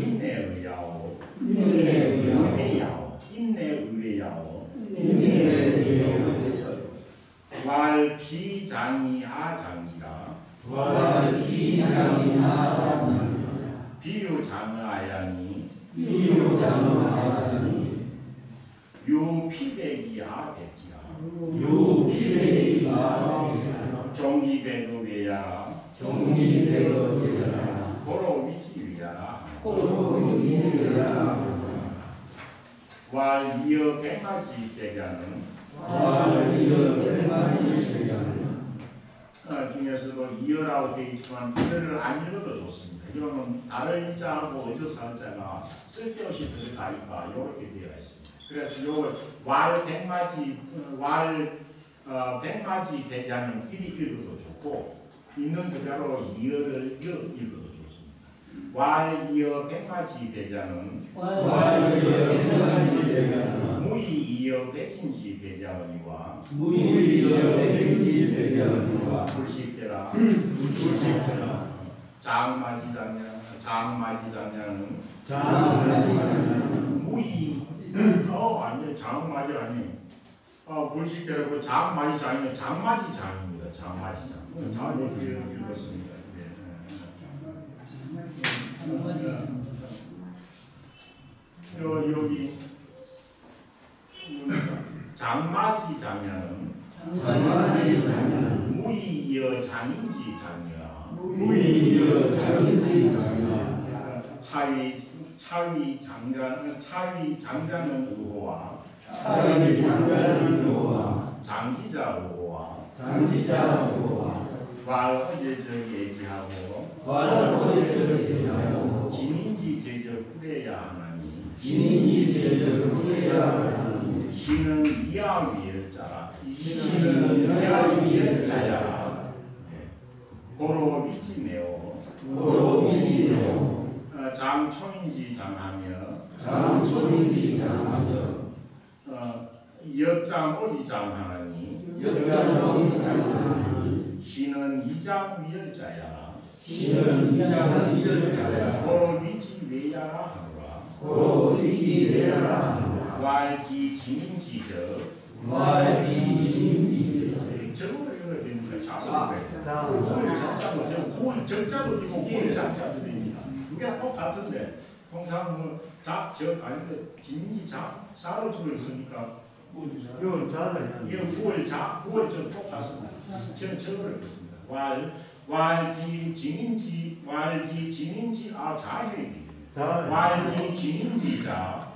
인내의야오 왈기장이 아장이라 비유장의아야니 유피백이 아백이라 종기배급이야 고로위지위야 왈이어 백마지 대가는 중에서도 이어라고 되어 있지만 이어를 안 읽어도 좋습니다. 이거는 다른 자하고 어조사 한자가 쓸데없이 들어가 있다 이렇게 되어 있습니다. 그래서 요걸 백마지 대자는 이리 읽어도 좋고 있는 그대로 이어를 읽어도 좋습니다. 왈이어 백마지 대자는 무이이어 백인지 대자언이와 불식대라 장마지장냐는 무이 아니 장마지 아니 불식대라고 장마지장이면 장마지장입니다. 장마지장 잘 읽었습니다. 여기 장마지장냐는 무이이어 장인지 장이야. 차위 장자는 의호와 장지자 의호와 왈 어제 저 얘기하고 진인지 제적 후래야 하나니 시는 이하 위열자라 고로 위지네요 장초인지 장하며 역장 오지장 하나니 시는 이장 위열자야 고로 위지 외야라 하노라 왈기 진인지적 저거를 읽어야 되니까 적자도 있고 장자도 됩니다. 두 개 똑같은데 통상 아닌데 진인지 사로 주로 있으니까 이거 구월적 똑같습니다. 저는 저거를 읽었습니다. 왈기 진인지 자해기 왈기 진인지자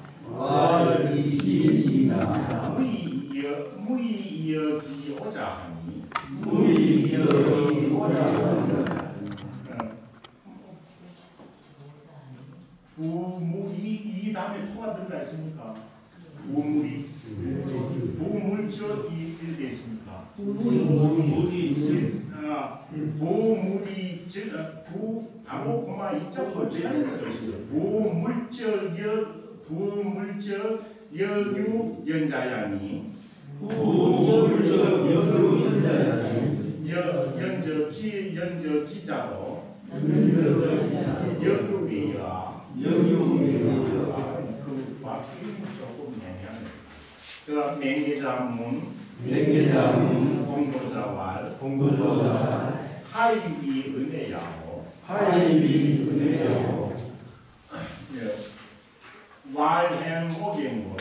무이이어 비오자하니 부물이 이 다음에 토가 들어가 있습니까? 부물적 이렇게 있습니까? 바로 고마 이자 부물적 여유 연자야니 연저 기자로 여유위야 그 바퀴는 조금 애매하네. 그다음 맹계자문 공도자왈 하이비 은혜야호 왈행 오경으로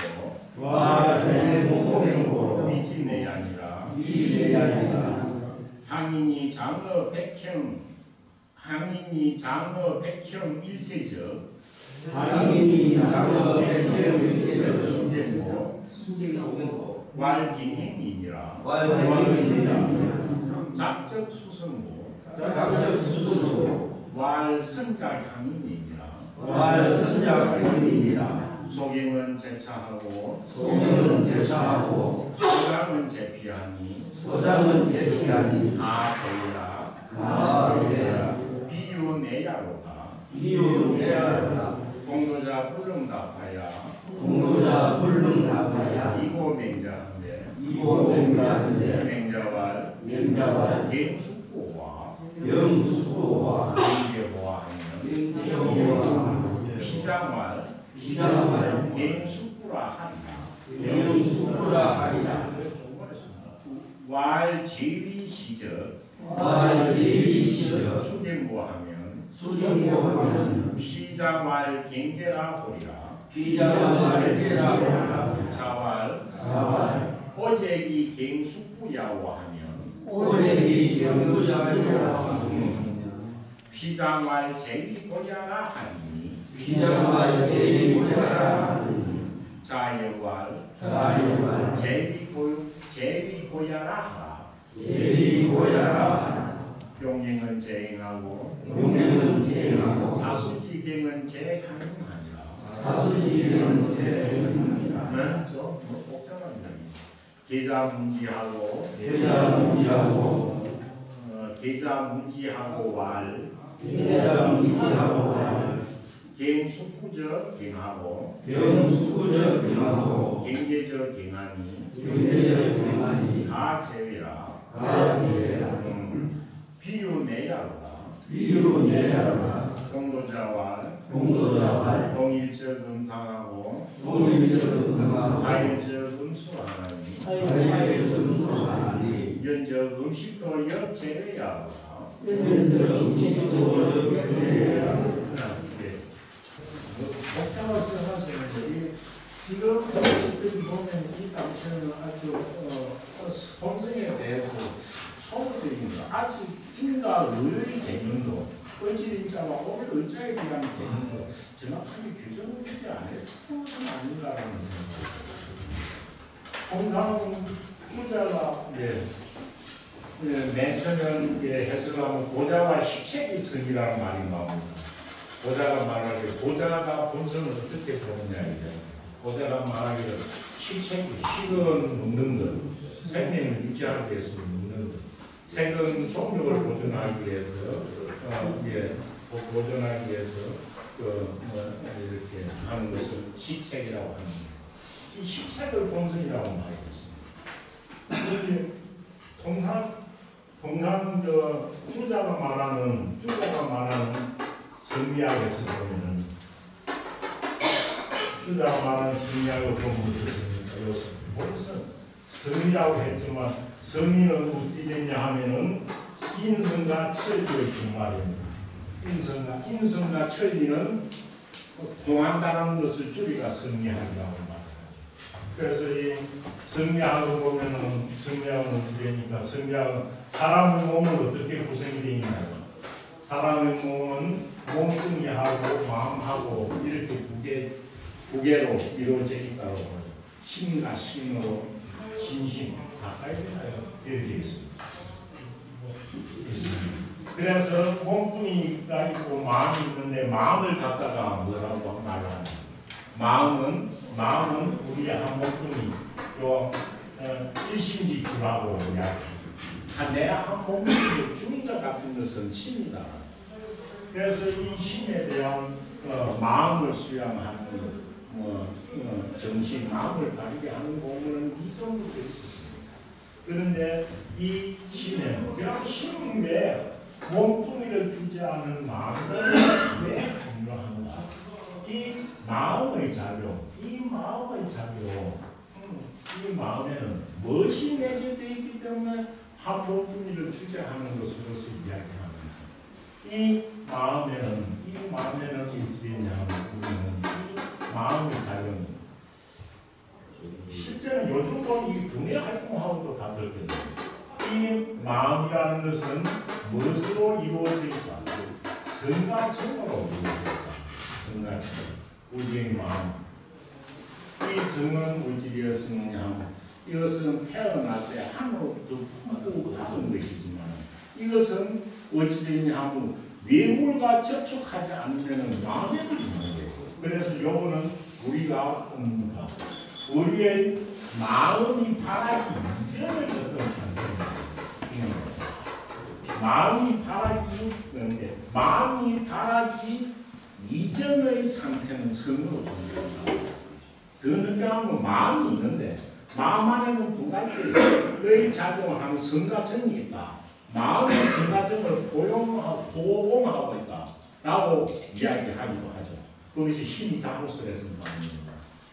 위진내 아니라 항인이 장어 백형 일세적 수계모 왈긴행이니라 작적 수성모 왈선작항인이니라 소경은 제차하고 소장은 제피하니 아저이라 비유내야로다 공도자 불능답하야 이고 맹자한데 맹자왈 영숙보와 명제보하며 비장활 갱수꾸라 하리라. 왈 제위 시절 수경고하면 비장활 갱제라 호리라. 자왈 오제기 갱수꾸야오 하면 비장활 제위고야라 하니 자여왈 제위고야라 하라. 용행은 제행하고 사수지경은 제행하니라. 좀 복잡합니다. 계자문지하고 왈 갱수구적 갱하고 갱제적 갱하니 다 제외라. 비유내야로다. 공도자와 동일적은 당하고 하일적은 수하나니 연적 음식도 역제외야로다. 복잡한 쓰하시는 지금 보면 이 당시는 아주 본성에 대해서 소극적인 거, 아직 인가의 개념도 의지인자와 오늘 의자에 대한 개념도 정확하게 규정을 되지 않았을 것은 아닌가라는 생각입니다. 공상주자가 맨 처음 해석하면 고자와 식책이 성이라는 말이 나옵니다. 고자가 말하기를 고자가 본성을 어떻게 보느냐 이게 고자가 말하기를 식은 먹는 것, 생명을 유지하기 위해서 먹는 것, 생은 종족을 보존하기 위해서 보존하기 위해서 이렇게 하는 것을 식책이라고 합니다. 이 식책을 본성이라고 말하고 있습니다. 동남 주자가 말하는 성리학에서 보면은 주자가 말하는 성리학을 보면 무엇입니까? 본성 성리라고 했지만 성리는 어떻게 됐냐 하면은 인성과 천리의 중말입니다. 인성과 천리는 통한다는 것을 줄이가 성리학이라고 말합니다. 그래서 이 성리학을 보면은 성리학은 어떻게 되니까 성리학은 사람의 몸은 어떻게 구성이 되어 있나요? 사람의 몸은 몸뚱이하고 마음하고 이렇게 두 개로 이루어져 있다고 하죠. 신과 신으로 신심 가까이 되나요? 이렇게 있습니다. 그래서 몸뚱이가 있고 마음이 있는데 마음을 갖다가 뭐라고 말하냐? 마음은 우리의 한 몸뚱이 요 일심지주라고 내가 한 몸뚱이 주인자 같은 것은 신이다. 그래서 이 신에 대한 마음을 수양하는 정신, 마음을 다르게 하는 공부는 이전부터 있었습니다. 그런데 이 신에는 그냥 신이 왜 몸뚱이를 주지 않은 마음이 왜 중요한가? 이 마음의 작용, 이 마음에는 무엇이 내재되어 있기 때문에 한 몸뚱이를 주지 않은 것으로서 이야기합니다. 이 마음에는 어찌 되냐면 이 마음의 작용이 실제는 요즘도 이 두뇌 활동하고도 다르거든요. 이 마음이라는 것은 무엇으로 이루어져 있다? 성가정으로 이루어져 있다. 성가정. 우리의 마음. 이 성은 어찌 되었느냐 하면 이것은 태어날 때 하늘로부터 품고 가는 것이지만 이것은 어찌 되냐 하면 외물과 접촉하지 않으면 마음에 들리는 거예요. 그래서 요거는 우리가 우리의 마음이 바라기 이전의 어떤 상태입니다. 마음이 바라기 이전의 상태는 성으로 존재한다. 더 늦게 하면 마음이 있는데 마음 안에는 두 가지의 작용을 하는 성가정이 있다. 마음의 성가정을 포용하고 있다. 라고 이야기하기도 하죠. 그것이 힘이 자고서에서 나옵니다.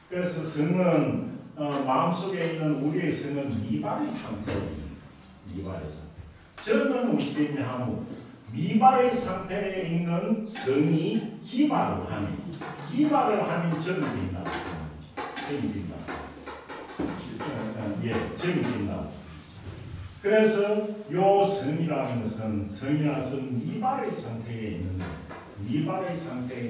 그래서 성은 마음속에 있는 우리의 성은 미발의 상태입니다. 미발의 상태. 저는 어떻게 하면 미발의 상태에 있는 성이 기발을 하면 정이 된다. 정이 된다. 예, 정이 된다. 그래서 요 성이라는 것은 미발의 상태에 있는데 미발의 상태에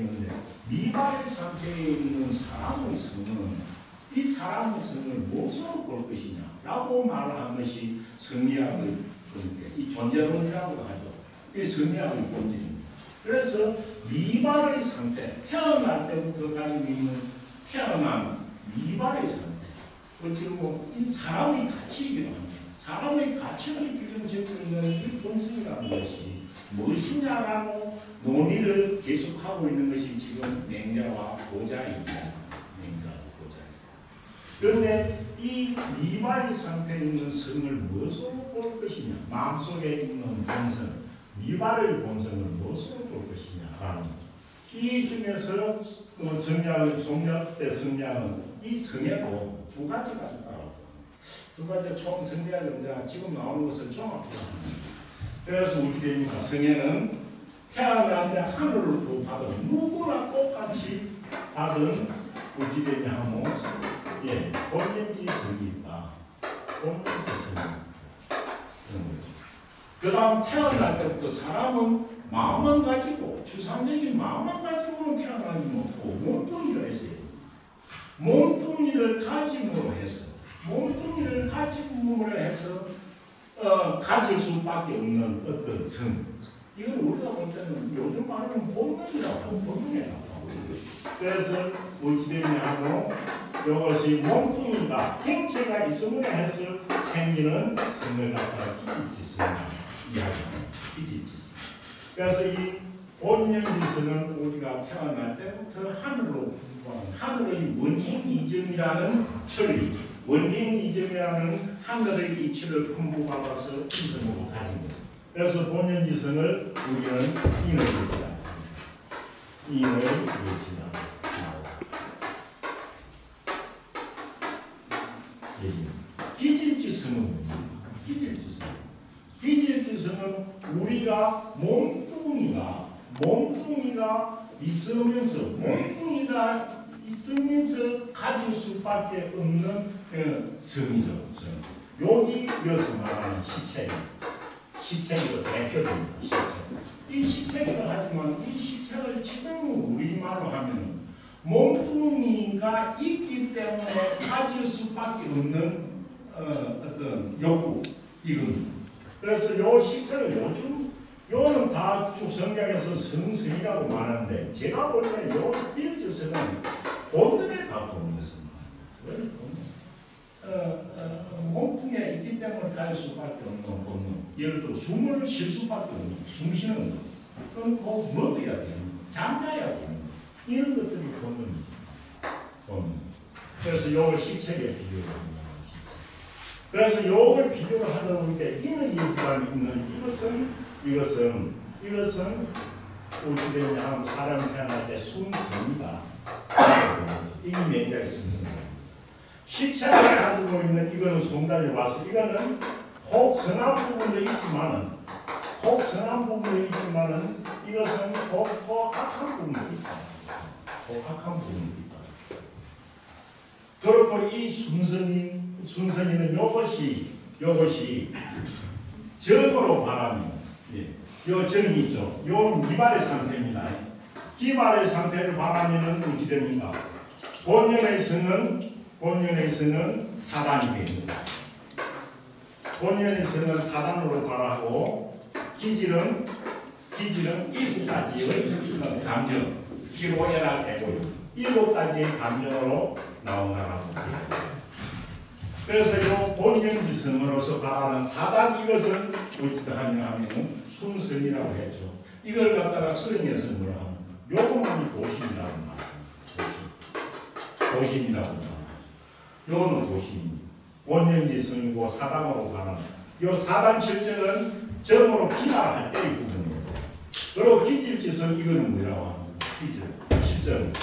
있는 사람의 성은 이 사람의 성을 무엇으로 볼 것이냐 라고 말을 한 것이 성리학의 이 존재론이라고 하죠. 이 성리학의 본질입니다. 그래서 미발의 상태, 태어날 때부터 가지고 있는 태어난 미발의 상태, 지금 이 사람의 가치이기도 합니다. 사람의 가치를 규정짓고 있는 이 본성이라는 것이 무엇이냐라고 논의를 계속하고 있는 것이 지금 맹자와 고자입니다. 그런데 이 미발의 상태에 있는 성을 무엇으로 볼 것이냐, 마음속에 있는 본성, 미발의 본성을 무엇으로 볼 것이냐라는 이 중에서 성리학 때 성리학은 이 성에도 두 가지가 있다고. 두 가지 총 성리학 연자 지금 나오는 것을 종합해야 합니다. 그래서 어떻게 됩니까? 성에는 태어날 때 하늘을 받은 누구나 똑같이 받은 어떻게 되냐 하면 본연지 성이 있다. 본연지 성이 그 다음 태어날 때부터 사람은 마음만 가지고 주상적인 마음만 가지고는 태어나지 못하고 몸뚱이를 했어요. 몸뚱이를 가짐으로 해서 가질 수밖에 없는 어떤 성. 이건 우리가 볼 때는 요즘 말하는 본능이라고. 그래서 어찌되냐 하면 이것이 몸뚱이가 행체가 있음으로 해서 생기는 성을 갖다가 기질지성이라고 이야기합니다. 기질지성. 그래서 이 본연지성은 우리가 태어날 때부터 하늘의 원행이정이라는 천리, 원행이정이라는 하늘의 이치를 품고받아서 인성으로 가집니다. 그래서 본연지성을 우리는 인을 얘기합니다. 인을 얘기합니다. 기질지성은 뭡니까? 기질지성은 우리가 몸뚱이가 있으면서 가질 수밖에 없는 성이죠. 여기 이어서 말하는 시체로 대표됩니다. 이 시체이기도 하지만 이 시체를 지금 우리말로 하면 몸뚱이가 있기 때문에 가질 수밖에 없는 어떤 욕구 이겁니다. 그래서 요 시체를 요는 다 성경에서 성성이라고 말하는데 제가 볼 때 요 기질성은 본능에 가까운 것입니다. 몸뚱이에 있기 때문에 가질 수밖에 없는 본능. 예를 들어 숨을 쉴 수밖에 없는 숨 쉬는 것. 그건 꼭 먹어야 되는 것, 잠자야 되는 것. 이런 것들이 본능입니다. 그래서 요걸 시체에 비교합니다. 그래서 요걸 비교를 하다 보니까 이는 얘기하는 이것은 어떻게 되냐 하면 사람이 태어날 때 순성이다. 이게 맹자의 순성입니다. 시체를 가지고 있는 이거는 송달이 와서 이거는 혹 선한 부분도 있지만은 이것은 혹 악한 부분도 있다. 그렇고 이 순선이는 요것이 정으로 말하면 요 정이 있죠. 요 미발의 상태입니다. 기발의 상태를 말하면은 어찌 됩니까? 본연의 성은 사단이 됩니다. 본연의 성은 사단으로 말하고 기질은 7가지의 감정, 기로에라 되고요. 7가지의 감정으로 나온다라고 합니다. 그래서 이 본연지성으로서 말하는 사단 이것은 어찌다 하면 순성이라고 했죠. 이걸 갖다가 수령해서 뭐라 하면 요것만이 도심이라고 말합니다. 도심이라고 말합니다. 요는 도심입니다. 본연지성이고 사단으로 말하는 요 사단 철저는 정으로 기말할 때의 부분입니다. 그리고 기질지성 이거는 뭐라고 합니까? 기질. 실전,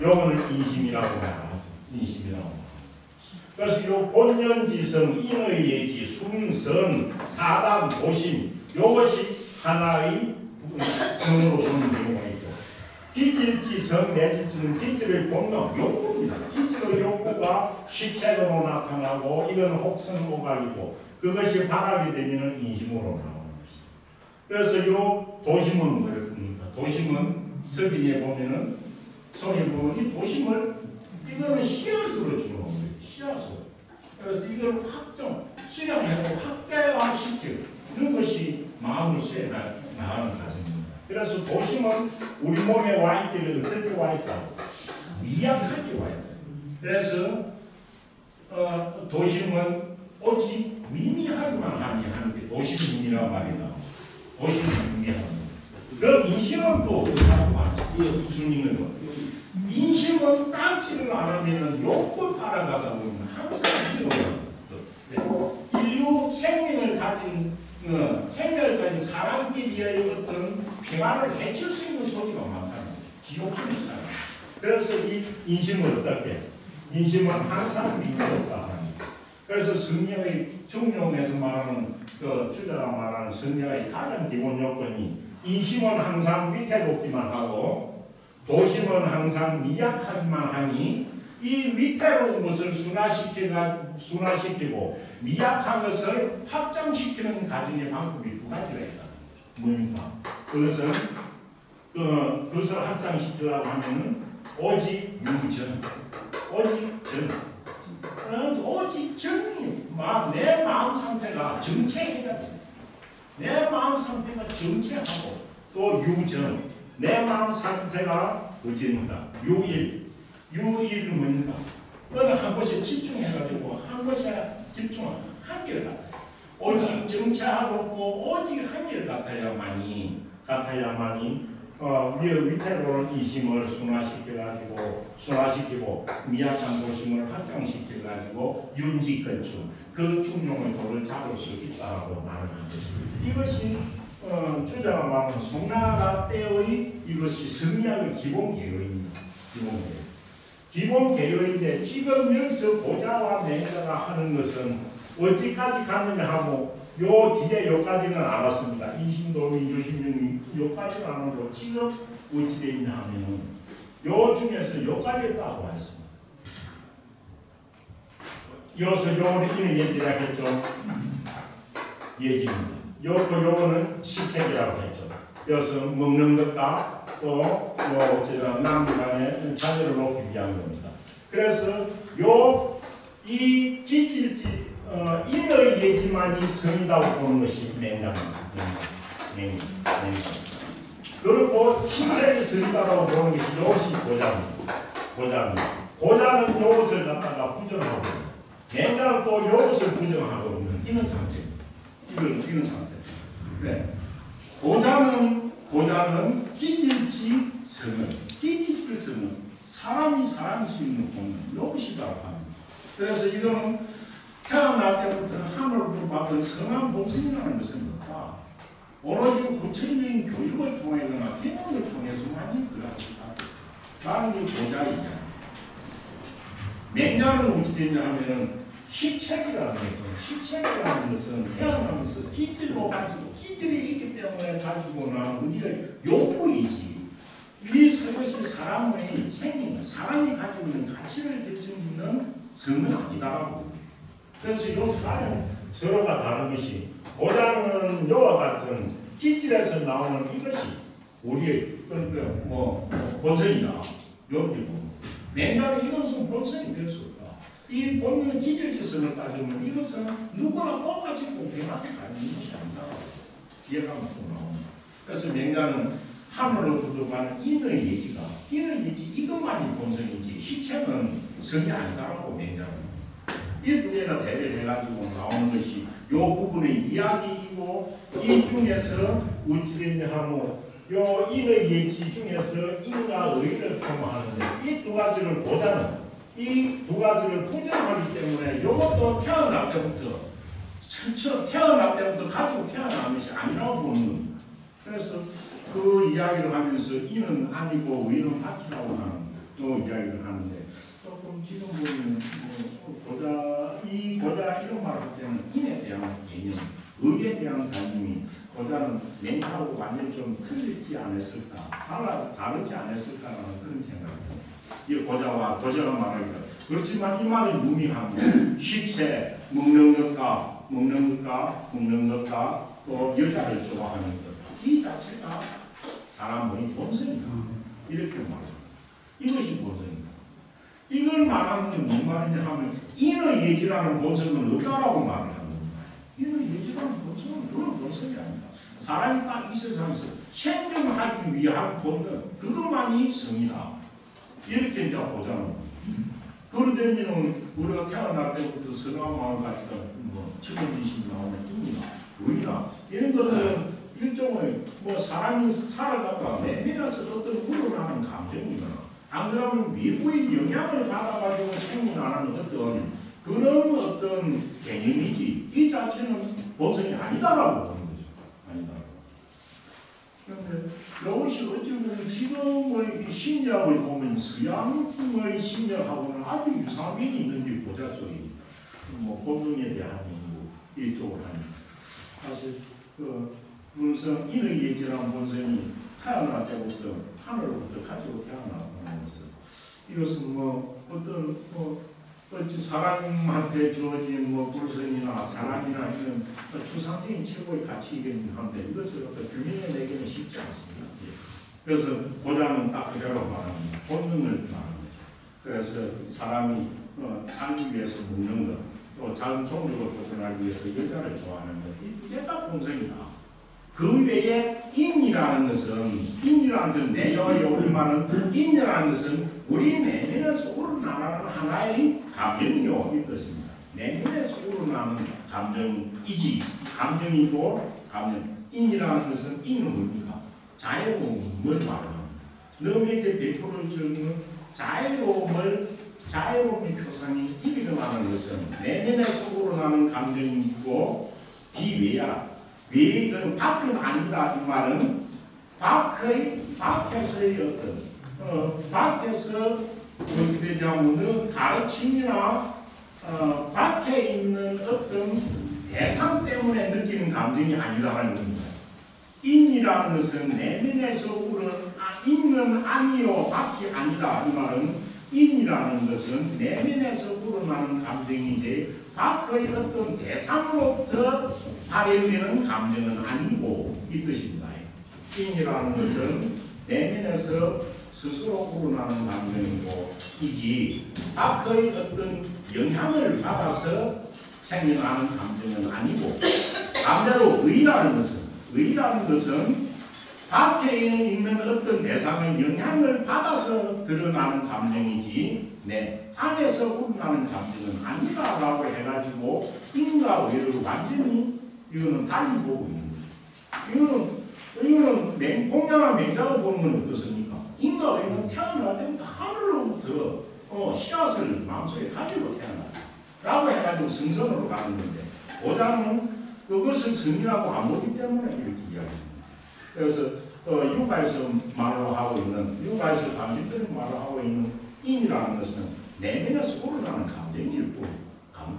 요거는 인심이라고 말합니다. 인심이라고. 그래서 요 본연지성, 인의예지, 순선, 사단, 도심, 요것이 하나의 성으로 보는 경우가 있고, 기질지성, 내지는 기질의 본능, 욕구입니다. 기질의 욕구가 시책으로 나타나고, 이건 혹선오각이고, 그것이 바라게 되면 인심으로 나오는 것입니다. 그래서 요 도심은 뭐였습니까? 도심은 서기에 보면은 성에 보면 이 도심을 이거는 씨앗으로 주는 겁니다. 씨앗으로. 그래서 이걸 확정, 수양하고 확대화시키는 이런 것이 마음을 수행해 나가는 과정입니다. 그래서 도심은 우리 몸에 와 있기를 어떻게 와 있다고? 미약하게 와 있다. 그래서 도심은 오직 미미하기만 하는 게 도심이라는 말이 나옵니다. 도심은 미미합니다. 그럼 인심은 또 어떻게 하고 말이죠? 무슨 의미는 인심은 딴지를 안 하면 욕구 따라가다 보면 항상 필요해요. 인류 생명을 가진 사람끼리의 어떤 평화를 해칠 수 있는 소지가 많다는 거죠. 지옥심이 잖아요. 그래서 이 인심은 어떻게? 인심은 항상 미끄럽다 하는 거예요. 그래서 성령의 중용에서 말하는 주자가 말하는 성령의 가장 기본 요건이 인심은 항상 위태롭기만 하고 도심은 항상 미약하기만 하니 이 위태로운 것을 순화시키고 미약한 것을 확장시키는 가정의 방법이 두 가지가 있다. 뭡니까? 그것은 그것을 확장시키려고 하면은 오직 유전, 오직 전이 내 마음 상태가 정체해야 돼. 내 마음 상태가 정체하고 또 유전, 내 마음 상태가 어디입니까? 유일은 뭡니까? 어느 한 곳에 집중해가지고 한 곳에 집중하는 한결같아. 오직 정체하고 오직 한결같아야만이 위태로운 이심을 순화시키고 미약한 도심을 확장시켜가지고 윤지건축 그 중용의 도를 잡을 수 있다고 말하는 것입니다. 이것이 주자가 말하는 송나라 때의 이것이 성리학의 기본 개요입니다. 기본 개요인데 지금 여기서 보좌와 맹자가 하는 것은 어디까지 가느냐 하고 요 뒤에 요까지는 안 왔습니다. 인심도미, 유심용이 요까지는 안 오고 지금 어찌 되어 있냐 하면은 요 중에서 요까지 있다고 했습니다. 여기서 요는 얘기를 했죠. 얘기입니다. 요거는 실책이라고 했죠. 여기서 먹는 것과 또 남녀간의 자녀를 놓기 위한 겁니다. 그래서 이 기질지 인의 예지만이 성이라고 보는 것이 맹장입니다. 그리고 신체의 성이라고 보는 것이 이것이 고장입니다. 고장은 이것을 갖다가 부정하고 맹장은 또 이것을 부정하고 있는 이런 상태입니다. 이런 상태. 네. 고장은 기질지 성은 사람이 수 있는 공간 이것이라고 합니다. 그래서 이거는 태어날 때부터 하늘로 받은 성한 본성이라는 것은 없다. 오로지 구체적인 교육을 통해서나 경험을 통해서만 그러하는 게 고장이잖아요. 맹장은 어찌 되냐 하면은 시책이라는 것은 태어나면서 기질로 가지고 기질이 있기 때문에 가지고 나온 우리의 욕구이지. 이것이 사람의 생명, 사람이 가지고 있는 가치를 결정짓는 성은 아니다라고. 그래서 요까지는 서로가 다른 것이 고장은 요와 같은 기질에서 나오는 이것이 우리의 본성이다. 여기고 맹장은 이것은 본성이 될 수 없다. 이 본인의 기질지성을 따지면 이것은 누구나 똑같이 공평하게 가지는 것이 아니다. 뒤에 가면 또 나옵니다. 그래서 맹장은 하늘로 부족한 인의 예지가 이것만이 본성이지 시체는 성이 아니다라고 맹장은 이 두 개가 대별해가지고 나오는 것이 요 부분의 이야기이고 이 중에서 어찌됐냐 하면 요 인의 예지 중에서 인과 의를 통하는데 이 두 가지를 보자는 이 두 가지를 부정하기 때문에 이것도 태어날 때부터 가지고 태어난 것이 아니라고 보는 겁니다. 그래서 그 이야기를 하면서 이는 아니고 의는 바뀌라고 하는 그 이야기를 하는데 조금 지금 보면 고자 이런 말을 할 때는 인에 대한 개념, 의에 대한 개념이 고자는 맹하고 완전히 좀 틀리지 않았을까, 다르지 않았을까라는 그런 생각이 듭니다. 이 고자가 말하기가 그렇지만 이 말은 유명합니다. 시체, 먹는 것과 또 여자를 좋아하는 것, 이 자체가 사람의 본성이다. 이렇게 말합니다. 이것이 본성이다. 이걸 말하는 건 무슨 말이냐 하면 인의 예지라는 본성은 없다라고 말을 하는 겁니다. 인의 예지라는 본성은 그런 본성이 아니다. 사람이 딱 이 세상에서 생존하기 위한 본능, 그것만이 성이다. 이렇게 이제 보자는 겁니다. 그러려면 우리가 태어날 때부터 서가마을 같이가 책임지심이 나오는 인이나 의나 이런 것들은 일종의 사람이 살아가다가 내면에서 어떤 우러나는 감정이거나 안 그러면 외부의 영향을 받아가지고 생겨나는 어떤 그런 어떤 개념이지 이 자체는 본성이 아니다라고 보는 거죠. 아니다. 그런데 이것이 어찌 보면 지금의 심리학을 보면 서양의 심리학하고는 아주 유사한 면이 있는지 보자 쪽이 본능에 대한 연구 이쪽을 하니까 사실 본성 인의 예지라는 본성이 태어날 때부터 하늘로부터 가지고 태어나는 것은 이것은 어떤 사람한테 주어진 불성이나 사랑이나 이런 추상적인 최고의 가치이긴 한데 이것을 어떤 규명해 내기는 쉽지 않습니다. 그래서 고자는 딱 그대로 말합니다. 본능을 말하는 거죠. 그래서 사람이 살기 위해서 먹는 것, 또 작은 종족을 보존하기 위해서 여자를 좋아하는 것, 이게 다 본성이다. 그 외에 인이라는 건 내여의 우리말은 인이라는 것은 우리 내면에서 우러나는 하나의 감정이요 이 뜻입니다. 내면에서 우러나는 감정이지 감정이고 감정. 인이라는 것은 인은 뭡니까? 자유로움을 말합니다. 너에게 100%를 주는 자유로움의 표상이 일어나는 것은 내면에서 우러나는 감정이고 비외야. 외는 밖은 아니다. 이 말은 밖에서의 밖에서 어떻게 되냐면 가르침이나 밖에 있는 어떤 대상 때문에 느끼는 감정이 아니다라는 겁니다. 인이라는 것은 내면에서 인은 아니요 밖이 아니다. 이 말은 인이라는 것은 내면에서 우러나는 감정인데 밖의 어떤 대상으로부터 발현되는 감정은 아니고 이 뜻입니다. 인이라는 것은 내면에서 스스로 우러나는 감정이고 이지 밖의 어떤 영향을 받아서 생겨나는 감정은 아니고 반대로 의라는 것은 밖에 있는 어떤 대상의 영향을 받아서 드러나는 감정이지 안에서 우러나는 감정은 아니다라고 해가지고 인과 의를 완전히 이거는 달리 보고 있는 거죠. 이거는 공양한 맹자가 보는 건 어떻습니까? 인과 의는 태어날 때부터 하늘로부터 씨앗을 마음속에 가지고 태어났다 라고 해가지고 성선으로 가는 건데 고자는 그것을 성이라고 안 보기 때문에 이렇게 이야기합니다. 그래서 육아에서 말로 하고 있는 육아에서 감식되는 말로 하고 있는 인이라는 것은 내면에서 우러나는 감정일 뿐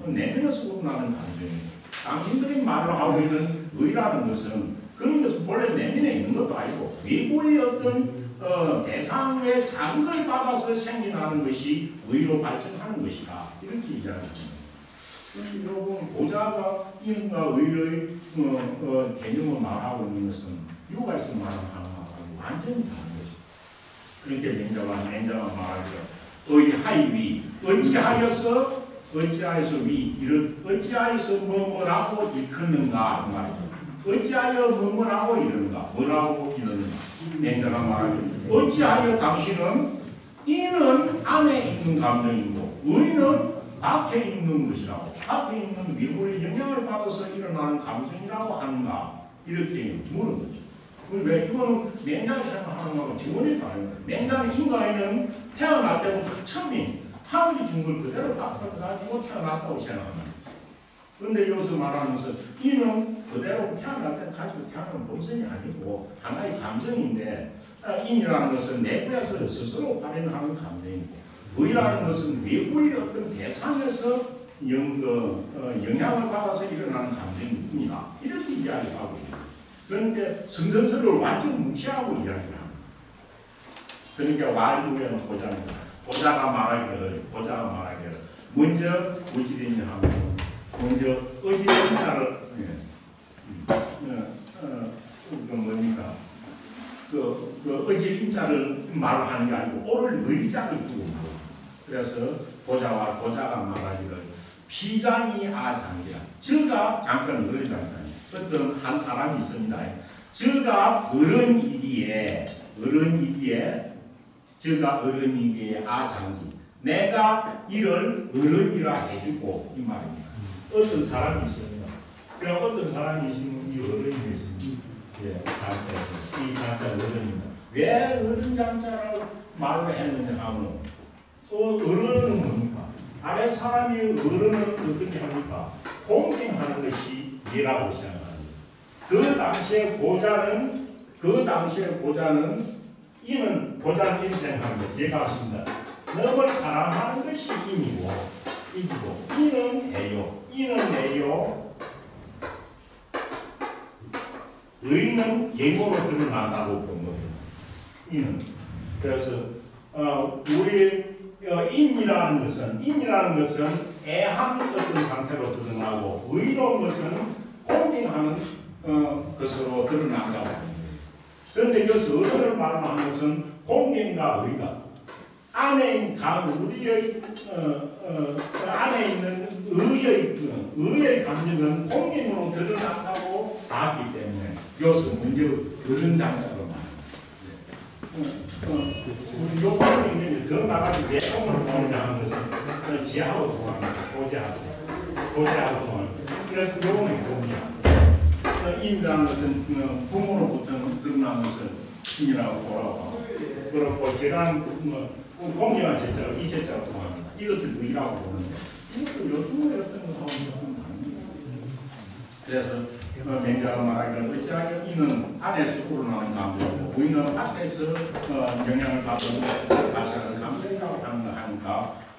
내면에서 우러나는 감정이고 당신들이 말로 하고 있는 의라는 것은 그런 것은 본래 내면에 있는 것도 아니고 외부의 어떤 대상의 자극을 받아서 생겨나는 것이 의로 발전하는 것이다. 이렇게 이야기합니다. 여러분 고자가 인과 의의 개념을 말하고 있는 것은 육아에서 말하는 하나하고 완전히 다른 것이다. 그렇게 맹자가 말하기를 의하이 위 어찌하여서 위 어찌하여서 뭐라고 일컫는가 그 말이죠. 어찌하여 뭐라고 이러는가 뭐라고 이러는가 맹자가 말하기를 어찌하여 당신은 이는 안에 있는 감정이고 의는 밖에 있는 것이라고 밖에 있는 외부의 영향을 받아서 일어나는 감정이라고 하는가 이렇게 물은 거죠. 왜 이거는 맹자가 생각하는 거하고 지원이 다른 거예요. 맹자는 인간에는 태어날 때부터 처음에 하늘이 준 걸 그대로 받아가지고 태어났다고 생각합니다. 그런데 여기서 말하면서 이는 그대로 태어날 때 가지고 태어난 본성이 아니고 하나의 감정인데 인이라는 것은 내부에서 스스로 발현하는 감정이고 의라는 것은 외부의 어떤 대상에서 영향을 받아서 일어나는 감정입니다. 이렇게 이야기하고 있습니다. 그런데 성선설을 완전 무시하고 이야기합니다. 그러니까 완류에는 고자가 말하기를 먼저 무지린이 하고 먼저 의지의 자를 뭡니까 그 의지 인자를 말하는 게 아니고 오를 의자를 두고 말합니다. 그래서 고자가 말하기를 피장이 아장이라 저가 잠깐 어른 잠깐 어떤 한 사람이 있습니다. 저가 어른이기에 저가 어른이기에 아장이 내가 이를 어른이라 해주고 이 말입니다. 어떤 사람이 있습니다. 그럼 어떤 사람이 있으면 이 어른이 있습니다. 예, 이 장자 어른입니다. 왜 어른 장자를 말로 했느냐 하면 어른은 뭡니까? 아래 사람이 어른을 어떻게 합니까? 공경하는 것이 예라고 생각합니다. 그 당시에 고자는 이는 고자는 인생합니다. 얘가 없습니다. 너를 사랑하는 것이 인이고 이는 내요 의는 예고로 드러난다고 본 겁니다. 이는 그래서 우리 인이라는 것은 애한 어떤 상태로 드러나고 의로운 것은 공경하는 것으로 드러난다고 합니다. 그런데 여기서 어른을 말하는 것은 공경과 의가 안에 우리의 안에 있는 의의 감정은 공경으로 드러난다고 봤기 때문에 여기서 먼저 어른 장자로 우리 요구하는 의견이 더 나가서 왜 공을 보느냐 하는 것은 지하고 통합니다. 고지하고 통합니다. 그래서 요거는 공이야. 인이라는 것은 부모로부터 드러난 것은 인이라고 보라고 하고 그렇고 제가 공경한 제자로 이 제자로 통합니다. 이것을 의라고 보는데 이것도 요즘에 어떤 것하고 좀 다릅니다. 그래서 맹자가 말하기를 어찌하여 이는 안에서 우러나는 감정이고 의는 앞에서 영향을 받는 발생하는 감정이라고 하니까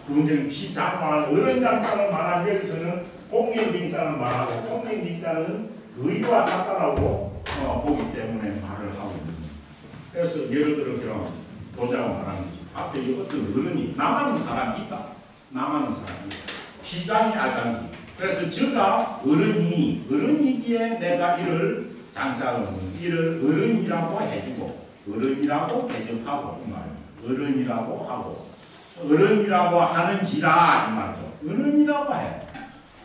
부분적인 피장말 어른 장자를 말하기 위해서는 공경빙자를 말하고 공경빙자는 의와 같다라고 보기 때문에 말을 하고 있습니다. 그래서 예를 들어 그런 도자가 말하는 거지. 앞에 어떤 어른이 남아는 사람이 있다. 피장이 아장기. 그래서 저가 어른이기에 내가 이를 이를 어른이라고 해주고 어른이라고 대접하고 이 말이에요. 어른이라고 하는지라 이 말이죠. 어른이라고 해.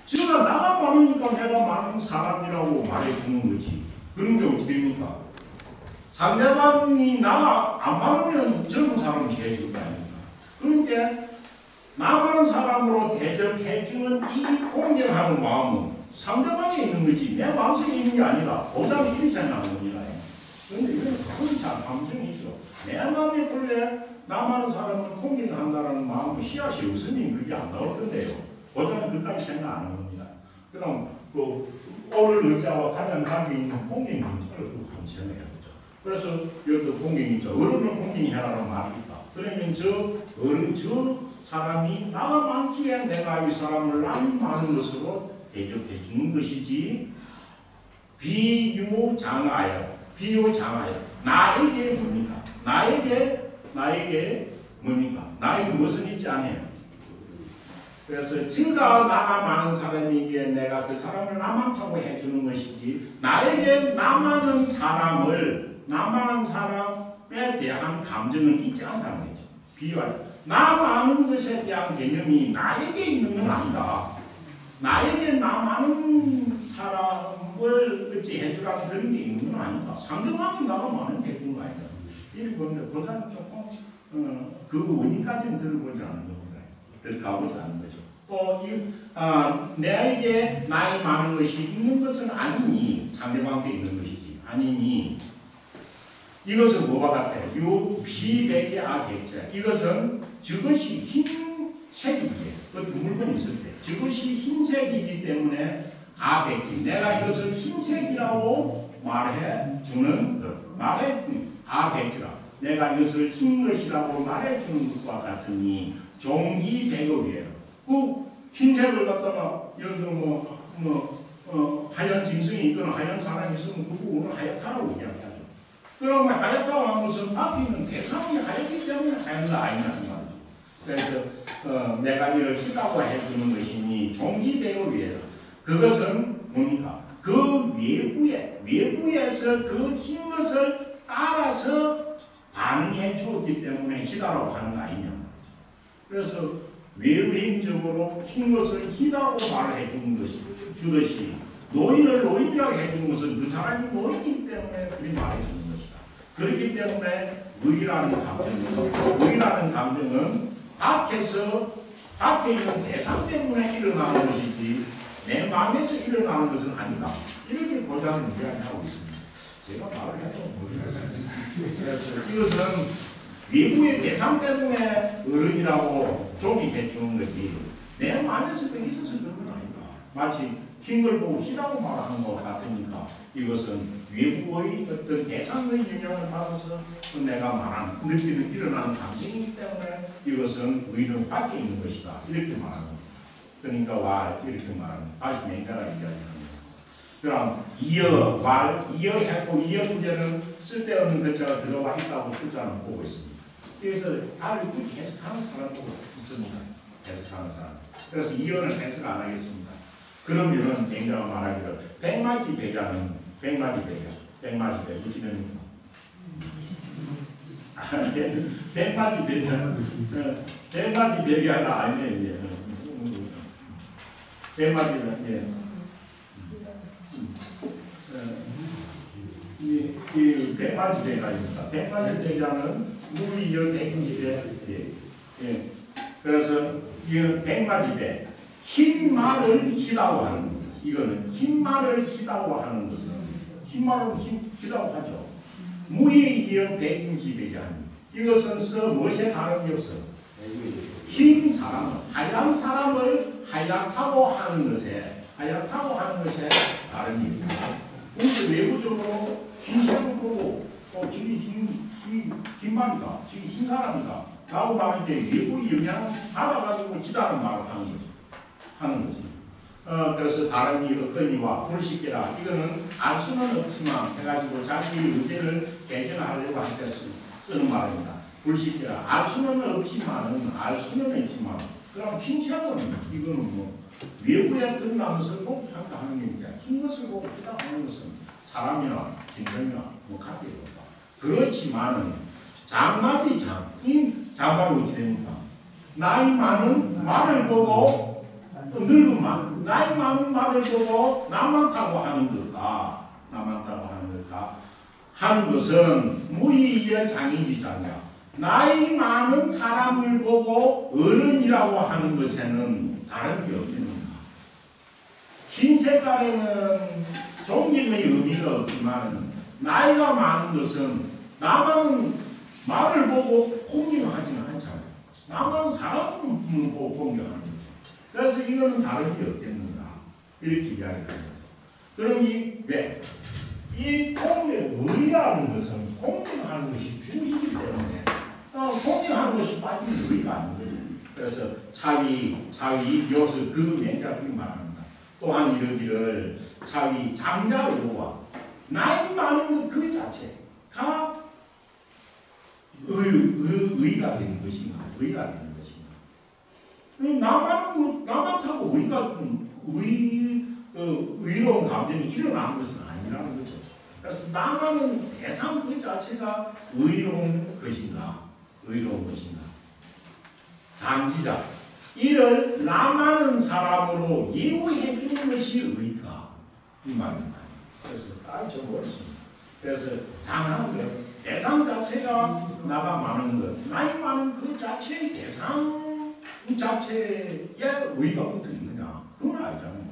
저가 나가 많으니까 내가 많은 사람이라고 말해주는 거지. 그런 게 어떻게 됩니까? 상대방이 나가 안 많으면 젊은 사람이 대해줄 거 아닙니까? 그러니까 나 많은 사람으로 대접해주는 이 공경하는 마음은 상대방에 있는 거지 내 마음속에 있는 게 아니라 보자면 이리 생각하는 겁니다. 그런데 이건 그건 참 감정이죠. 내 마음에 본래 나 많은 사람을 공경한다는 마음이 씨앗이 없으면 그게 안 나올 건데요. 보자면 그까지 생각 안 하는 겁니다. 그럼 오를 의자와 가장 관계 있는 공경의 문제를 감시해야 하죠. 그래서 여기도 공경이죠. 어른을 공경해라는 말이 있다. 그러면 저 사람이 나가 많기에 내가 이 사람을 남이 많은 것으로 대접해 주는 것이지 비유장하여 나에게 뭡니까? 나에게 뭡니까? 나에게 무엇은 있지 않아요. 그래서 저가 나가 많은 사람이기에 내가 그 사람을 남한다고 해주는 것이지 나에게 나 많은 사람에 대한 감정은 있지 않다는 거죠. 비유할 나 많은 것에 대한 개념이 나에게 있는 건 아니다. 나에게 나 많은 사람을 어찌 해주라는 그런 게 있는 건 아니다. 상대방이 나가 많은 게 해주는 거 아니다. 이렇게 보는데 그다음 조금 그 원인까지는 들어보지 않는 겁니다. 들어가보지 않는 거죠. 또 내에게 나이 많은 것이 있는 것은 아니니 상대방도 있는 것이지 아니니 이것은 뭐와 같아요? 요 비백의 아백자 이것은 저것이 흰색이기에 어떤 물건이 있을 때 저것이 흰색이기 때문에 아베키. 내가 이것을 흰색이라고 말해주는 것. 아베키라. 내가 이것을 흰 것이라고 말해주는 것과 같으니 종기배급이에요. 그 흰색을 갖다가 예를 들어 하얀 짐승이 있거나 하얀 사람이 있으면 그거는 하얗다라고 이야기하죠. 그러면 하얗다고 하는 것은 앞에 있는 대상이 하얗기 때문에 하얀 거 아니냐는 말이죠. 그래서 내가 이를 흰다고 해주는 것이니 종기배급이에요. 그것은 뭡니까? 그 외부에서 그 흰 것을 따라서 반응해 주었기 때문에 희다라고 하는 거 아니냐. 그래서 외부인적으로 흰 것을 희다고 말해 주듯이 노인을 노인이라고 해주는 것은 그 사람이 노인이기 때문에 그렇게 말해 주는 것이다. 그렇기 때문에 의라는 감정은 밖에 있는 대상 때문에 일어나는 것이지 내 마음에서 일어나는 것은 아니다. 이렇게 고장을 이야기하고 있습니다. 제가 말을 해도 모르겠습니다. 그래서 이것은 외부의 대상 때문에 어른이라고 조기해 주는 거지 내 마음에서 그 있어서 그런 건 아니다. 마치 흰 걸 보고 희라고 말하는 것 같으니까 이것은 외부의 어떤 대상의 영향을 받아서 내가 느끼는 일어나는 감정이기 때문에 이것은 의는 밖에 있는 것이다. 이렇게 말하는 겁니다. 그러니까 이렇게 말하는 다시 맹자가 이야기합니다. 그럼 이어했고 이어 문제는 쓸데없는 글자가 들어와 있다고 출자는 보고 있습니다. 그래서 다를 굳이 해석하는 사람도 있습니다. 해석하는 사람. 그래서 이어는 해석 안 하겠습니다. 그러면은 맹자가 말하기를 백마지배자는 무지는 백마지배자가 아니에요. 백마지는 이 백마지배자입니다. 백마지배자는 무이여 백마지배. 그래서 이 백마지배 흰 말을 희다고 하는 것. 이거는 흰 말을 희다고 하는 것은 흰 말을 희다고 하죠. 무이여 백인지배자. 이것은 무엇에 다름이 없어. 흰 사람, 하얀 사람을 하얗다고 하는 것에 다름이 없다. 그래서 외부적으로 흰색을 보고 저기 흰 말이다. 저기 흰 사람이다. 라고 말할 때 외부의 영향을 받아가지고 희다는 말을 하는 거지. 그래서 다름이 어떠니와 불식계라. 이거는 알 수는 없지만 해가지고 자기 의견을 개진하려고 할 때 쓰는 말입니다. 불식계라. 알 수는 있지만 그럼 흰색은 이거는 외부에 드러나는 것을 보고 평가하는 겁니다. 흰 것을 보고 평가하는 것은 사람이나 짐승이나 관계가 없다. 그렇지만은 장마디 장말이 어찌 됩니까? 나이 많은 말을 보고 늙은 말, 나이 많은 말을 보고 남한다고 하는 것과 하는 것은 무의의 장이지장이야. 나이 많은 사람을 보고 어른이라고 하는 것에는 다른 게 없습니다. 흰 색깔에는 존경의 의미가 없지만 나이가 많은 것은 남은 말을 보고 공경하지는 않잖아요. 남은 사람을 보고 공경하는 거죠. 그래서 이거는 다른 게 없겠는가 이렇게 이야기합니다. 그럼 이 의라는 것은 공경하는 것이 중이기 때문에 공경하는 것이 빠지면 의가 아닌 거죠. 그래서 차위 여기서 그 맹자들이 말합니다. 또한 이러기를 차위 장자의와 나이 많은 것 그 자체가 의가 되는 것인가? 남한테고 의로운 감정이 일어나는 것은 아니라는 거죠. 그래서 남한은 대상 그 자체가 의로운 것인가? 장지자. 이를 남하는 사람으로 예우해 주는 것이 의가 이 말입니다. 그래서 적어버렸습니다. 그래서 장하는 것, 대상 자체가 나가 많은 것, 나이 많은 그 자체의 대상 자체에 의가 붙어 있느냐? 그건 아니잖아요.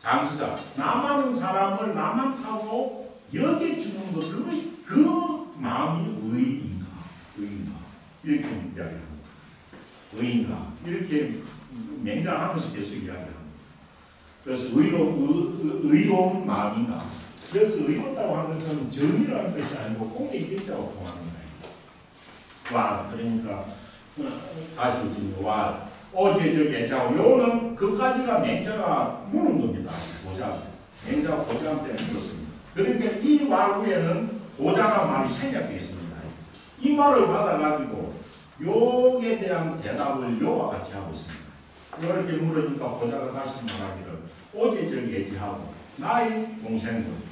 장지자, 남하는 사람을 남한하고 여겨주는 것, 그 마음이 의인가? 이렇게 이야기합니다. 의인가? 이렇게 맹장하면서 계속 이야기합니다. 그래서 의로운 마음인가. 그래서 의롭다고 하는 것은 정의라는 것이 아니고 공익일자고 통하는 거예요. 와, 그러니까 다시 와 어제 저 예자고 요는 그까지가 맹자가 무는 겁니다. 고자 맹자가 고자한테 물었습니다. 그러니까 이 말 후에는 고자가 말이 생략되어 있습니다. 이 말을 받아가지고 요에 대한 대답을 요와 같이 하고 있습니다. 이렇게 물으니까 고자가 다시 말하기를 어제 저 예지하고 나의 동생은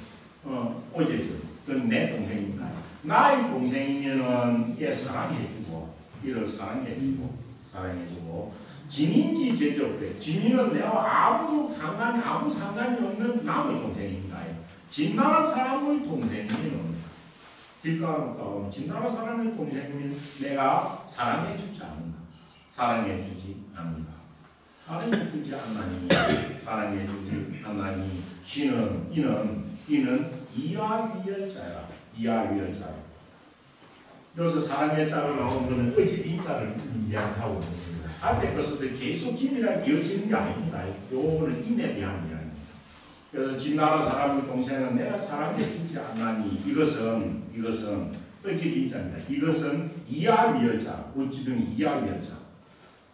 어제 그건 내 동생입니다. 나의 동생이면은 얘 사랑해주고 이를 사랑해주고 진인지 제적돼. 진인은 내가 아무 상관이 없는 남의 동생입니다. 진나라 사람의 동생이면 길가로 가면 진나라 사람의 동생이면 내가 사랑해주지 않는다. 사랑해주지 않는다. 사랑해주지 않나니 이는 이하위열자야. 이하위열자. 여기서 사랑의 자로 나온 것은 의지인자를 이야기하고 있습니다. 앞에 것은 계속 김이랑 이어지는 게 아닙니다. 요거는 인에 대한 이야기입니다. 그래서 진나라 사람의 동생은 내가 사랑해주지 않나니 이것은 의지인자입니다. 이것은 이하위열자. 어찌든 이하위열자.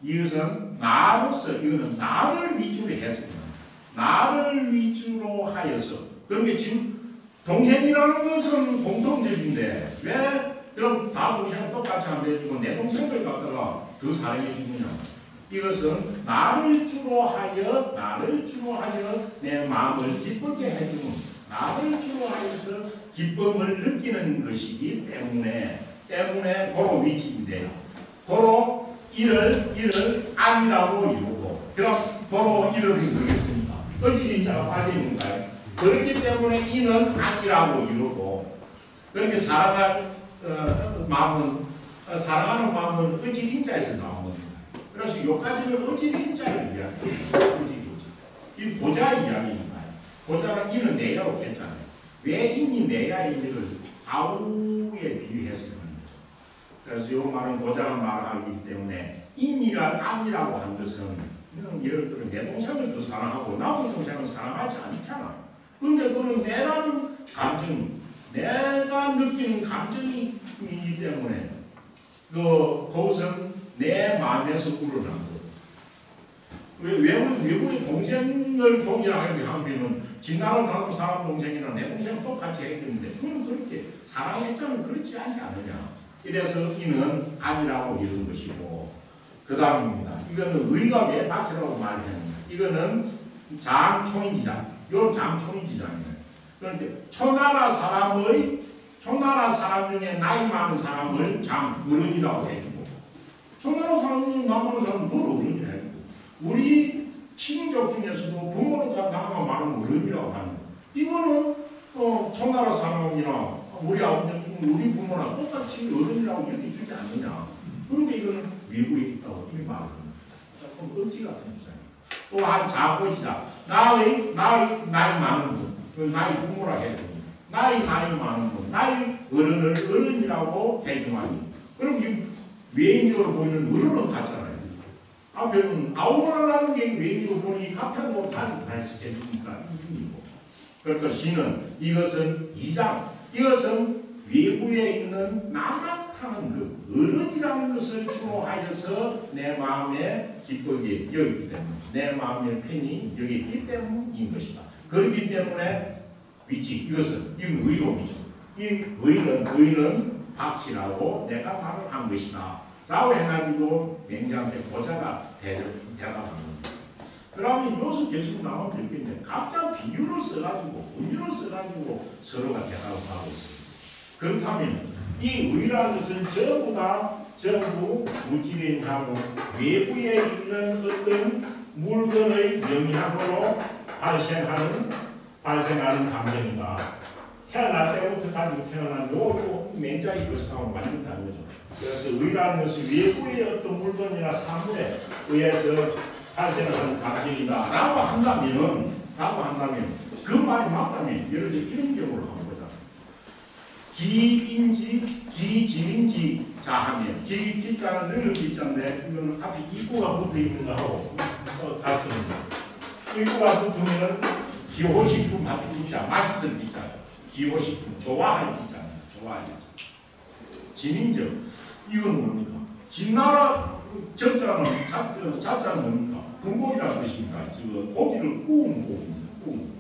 이것은 나로서 이거는 나를 위주로 했습니다. 나를 위주로 하여서 그러니까 지금 동생이라는 것은 공통적인데 왜 그럼 다 동생 똑같이 안 해주고 내 동생을 갖다가 그 사랑해 주느냐? 이것은 나를 주로 하여 내 마음을 기쁘게 해주는 나를 주로 하여서 기쁨을 느끼는 것이기 때문에 도로 위치인데요. 도로 이를 아니라고 이루고 그럼 도로 이를 모르겠습니까? 의지인자가 빠져있는가요? 그렇기 때문에 이는 아니라고 이루고 그렇게 사랑하는 마음은 의지인자에서 나온 겁니다. 그래서 여기까지는 의지인자를 이야기해요. 이 보자 이야기입니다. 보자가 이는 내야로 했잖아요. 왜 이니 내야인지를 아우에 비유해서 그래서 이 말은 보자가 말하기 때문에 인이란 아니라고 한 것은 예를 들어 내 동생을 더 사랑하고 남의 동생을 사랑하지 않잖아. 그런데 그건 내라는 감정, 내가 느끼는 감정이기 때문에 그것은 내 마음에서 우러난 거. 외국의 동생을 동일하면 진나라 다른 사람 동생이나 내 동생은 똑같이 했는데 그건 그렇게 사랑했자면 그렇지 않지 않느냐. 이래서 이는 아니라고 이런 것이고 그 다음입니다. 이거는 의가 왜 박혀라고 말했느냐. 이거는 장초인지장. 이건 장초인지장이에요. 그런데 초나라 사람 중에 나이 많은 사람을 어른이라고 해주고 초나라 사람 중에 나이 많은 사람은 뭘 어른이라 해주고 우리 친족 중에서도 부모가 나이가 많은 어른이라고 하는 거예요. 이거는 초나라 사람이나 우리 부모랑 똑같이 어른이라고 여겨주지 않느냐. 그러니까 이거는 외국에 있다고 이 말을 합니다. 조금 억지 같은 주장이에요. 또 한 자고지자. 나이 많은 분, 나이 부모라 해도 나이 많은 분, 나이 어른을 어른이라고 해주마니. 그럼 이 외인적으로 보이는 어른은 같잖아요. 앞에는 아우라는 게 외인적으로 보니 같은 거 다 해주니까 이거. 그러니까 시는 이것은 이장. 이것은 외부에 있는 나타나는 그 어른이라는 것을 주로 하여서 내 마음에 기쁘게 여기기 때문에 내 마음에 편히 여기기 때문인 것이다. 그렇기 때문에 이것은 의로이죠. 이 의는 박씨라고 내가 말을 한 것이다. 라고 해가지고 맹자한테 고자가 대답하는 겁니다. 그러면 여기서 계속 나오면 될 게 있는데 각자 비유를 써가지고 의미를 써가지고 서로가 대답을 하고 있습니다. 그렇다면 이 의라는 것은 전부 물질인하고 외부에 있는 어떤 물건의 영향으로 발생하는 감정이다. 태어날 때부터 가지고 태어난 요 맹자의 것하고 완전히 다른 거죠. 그래서 의라는 것은 외부의 어떤 물건이나 사물에 의해서 발생하는 감정이다. 라고 한다면 그 말이 맞다면 예를 들어 이런 경우를 한번 보자. 기진인지 자하면 기자는 늘 기자인데 이거는 앞에 이구가 붙어 있는 거하고 같습니다. 이거 같으면 기호식품 같은 기자, 맛있을 기자, 기호식품, 좋아할 기자입니다. 좋아할 기자. 진인적, 이건 뭡니까? 진나라 적자는 자자는 뭡니까? 군고기라는 뜻입니다. 지금 고기를 구운 고기입니다. 구운 고기.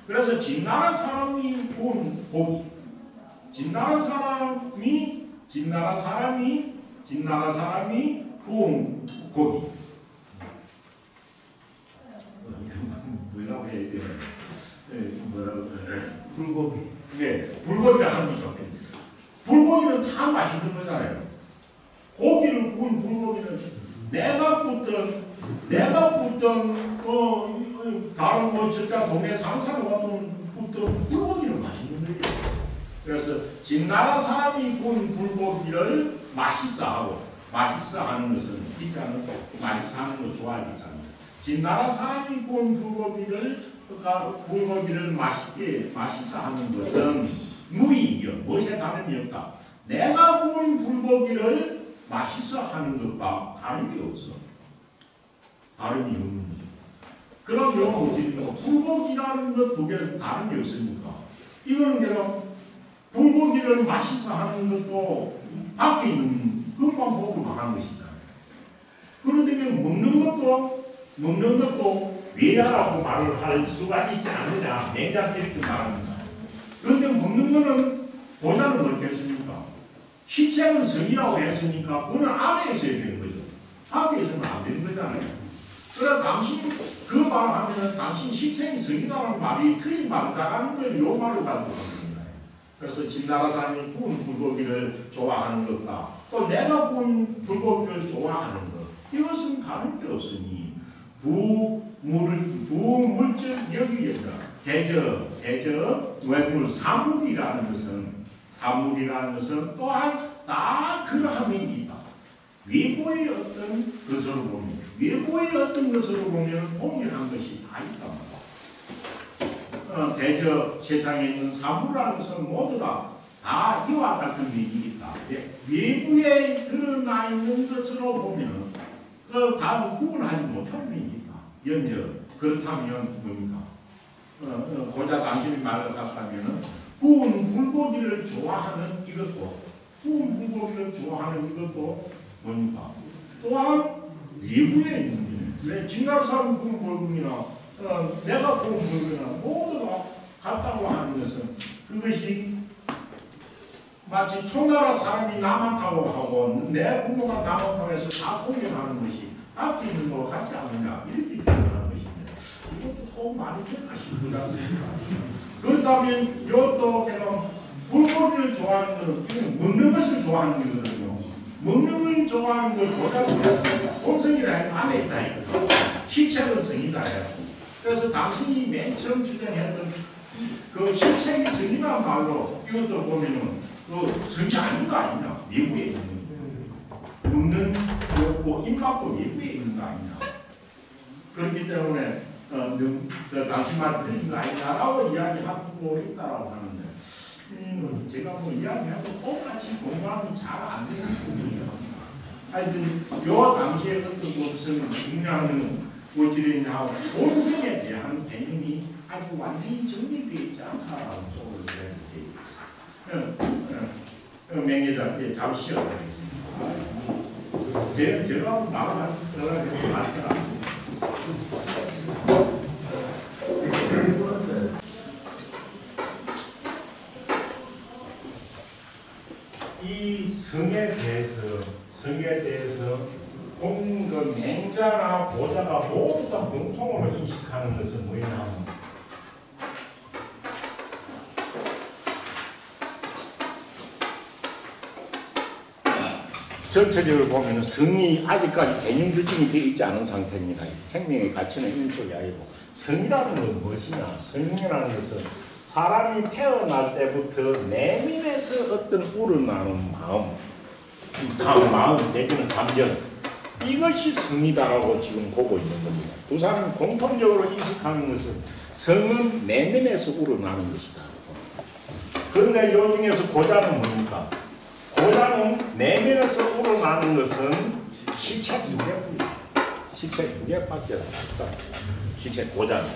그래서 진나라 사람이 구운 고기, 진나라 사람이 구운 고기. 뭐라고 해야 돼요? 뭐라고 불고기. 네, 불고기를 하는 거죠. 불고기는 다 맛있는 거잖아요. 고기를 구운 불고기는 내가 굽던 다른 뭐 진짜 동네 상사로 굽던 불고기는 맛있는 거예요. 그래서 진나라 사람이 구운 불고기를 맛있어하고 맛있어하는 것은 기자는 맛있어하는 거 좋아하겠잖아요. 진나라 사람이 구운 불고기를 맛있어하는 것은 무이요. 무엇에 다름이 없다. 내가 구운 불고기를 맛있어하는 것과 다름이 없어. 다름이 없는 거죠. 그럼 이건 어떻게 불고기라는 것 두 개는 다름이 없습니까? 이거는 내가 불고기를 맛있어하는 것도 밖에 있는 것만 보고 말하는 것이다. 그런데 먹는 것도 외야라고 말을 할 수가 있지 않느냐, 맹장 이렇게 말합니다. 그런데 먹는 거는 보자는 어떻겠습니까? 시체는 성이라고 했으니까 그거는 안에 있어야 되는 거죠. 밖에 있으면 안 되는 거잖아요. 그래서 당신 그 말을 하면은 당신 시체는 성이라는 말이 틀린 말이다라는 걸 요 말을 가지고 합니다. 그래서 진나라 사람이 구운 불고기를 좋아하는 것과 또 내가 구운 불고기를 좋아하는 것, 이것은 다른 게 없으니 부물질 여기입니다. 대저 외물 사물이라는 것은 또한 다 그러한 면이 있다. 외부의 어떤 것으로 보면 동일한 것이 다 있단 말이야. 대저 세상에 있는 사물이라는 것은 모두 다 이와 같은 면이 있다. 외부에 드러나 있는 것으로 보면 다 구분하지 못할 면이 있다. 연적 그렇다면 뭡니까? 고작 당신이 말을 갖다면은 구운 불고기를 좋아하는 이것도 뭡니까? 또한 외부에 있는 게 진나라 사람 구운 불고기나 내가 구운 불고기나 모두 다 같다고 하는 것은 그것이 마치 초나라 사람이 남한타고 하고 내 부모가 남한타고 해서 다 공격하는 것이 앞에 있는 거 같지 않느냐 이렇게 표현하는 것입니다. 이것도 꼭 많이 기억하시고 그렇습니까? 그렇다면 이것도 내가 불고기를 좋아하는 것은 먹는 것을 좋아하는 거거든요. 먹는 걸 좋아하는 걸 보자고 했으니까 본성이라 하면 안에 있다 했거든요. 시체는 성이다 했고 그래서 당신이 맨 처음 주장했던 그 시체의 성이라는 말로 이것도 보면은 그 성이 아닌 거 아니냐? 외부에 있는 거. 먹는 입맛도 외부에 있는 거 아니냐? 그렇기 때문에 당신 말 틀린 거 아니냐라고 이야기하고 있다라고 하는데 제가 뭐 이야기하고 똑같이 공감이 잘 안 되는 부분이에요. 하여튼 요 당시에 어떤 무슨 중요한 무엇이냐고 본성에 대한 개념이 아직 완전히 정리되어 있지 않다라고 쪽으로 되어 있어요. 맹예자 잘 쉬어요. 제가 말을 들어가서 말하더라. 이 성에 대해서 그 맹자나 보자가 모두 다 공통으로 인식하는 것은 뭐냐면 전체적으로 보면 성이 아직까지 개념 규정이 되어 있지 않은 상태입니다. 생명의 가치는 있는 쪽이 아니고 성이라는 건 무엇이냐? 성이라는 것은 사람이 태어날 때부터 내면에서 어떤 우러나는 마음 내지는 감정 이것이 성이다라고 지금 보고 있는 겁니다. 두 사람이 공통적으로 인식하는 것은 성은 내면에서 우러나는 것이다. 그런데 이 중에서 고자는 뭡니까? 고자는 내면에서 우러나는 것은 시체 두 개뿐이다. 실체 두 개밖에 없다. 실체 고자는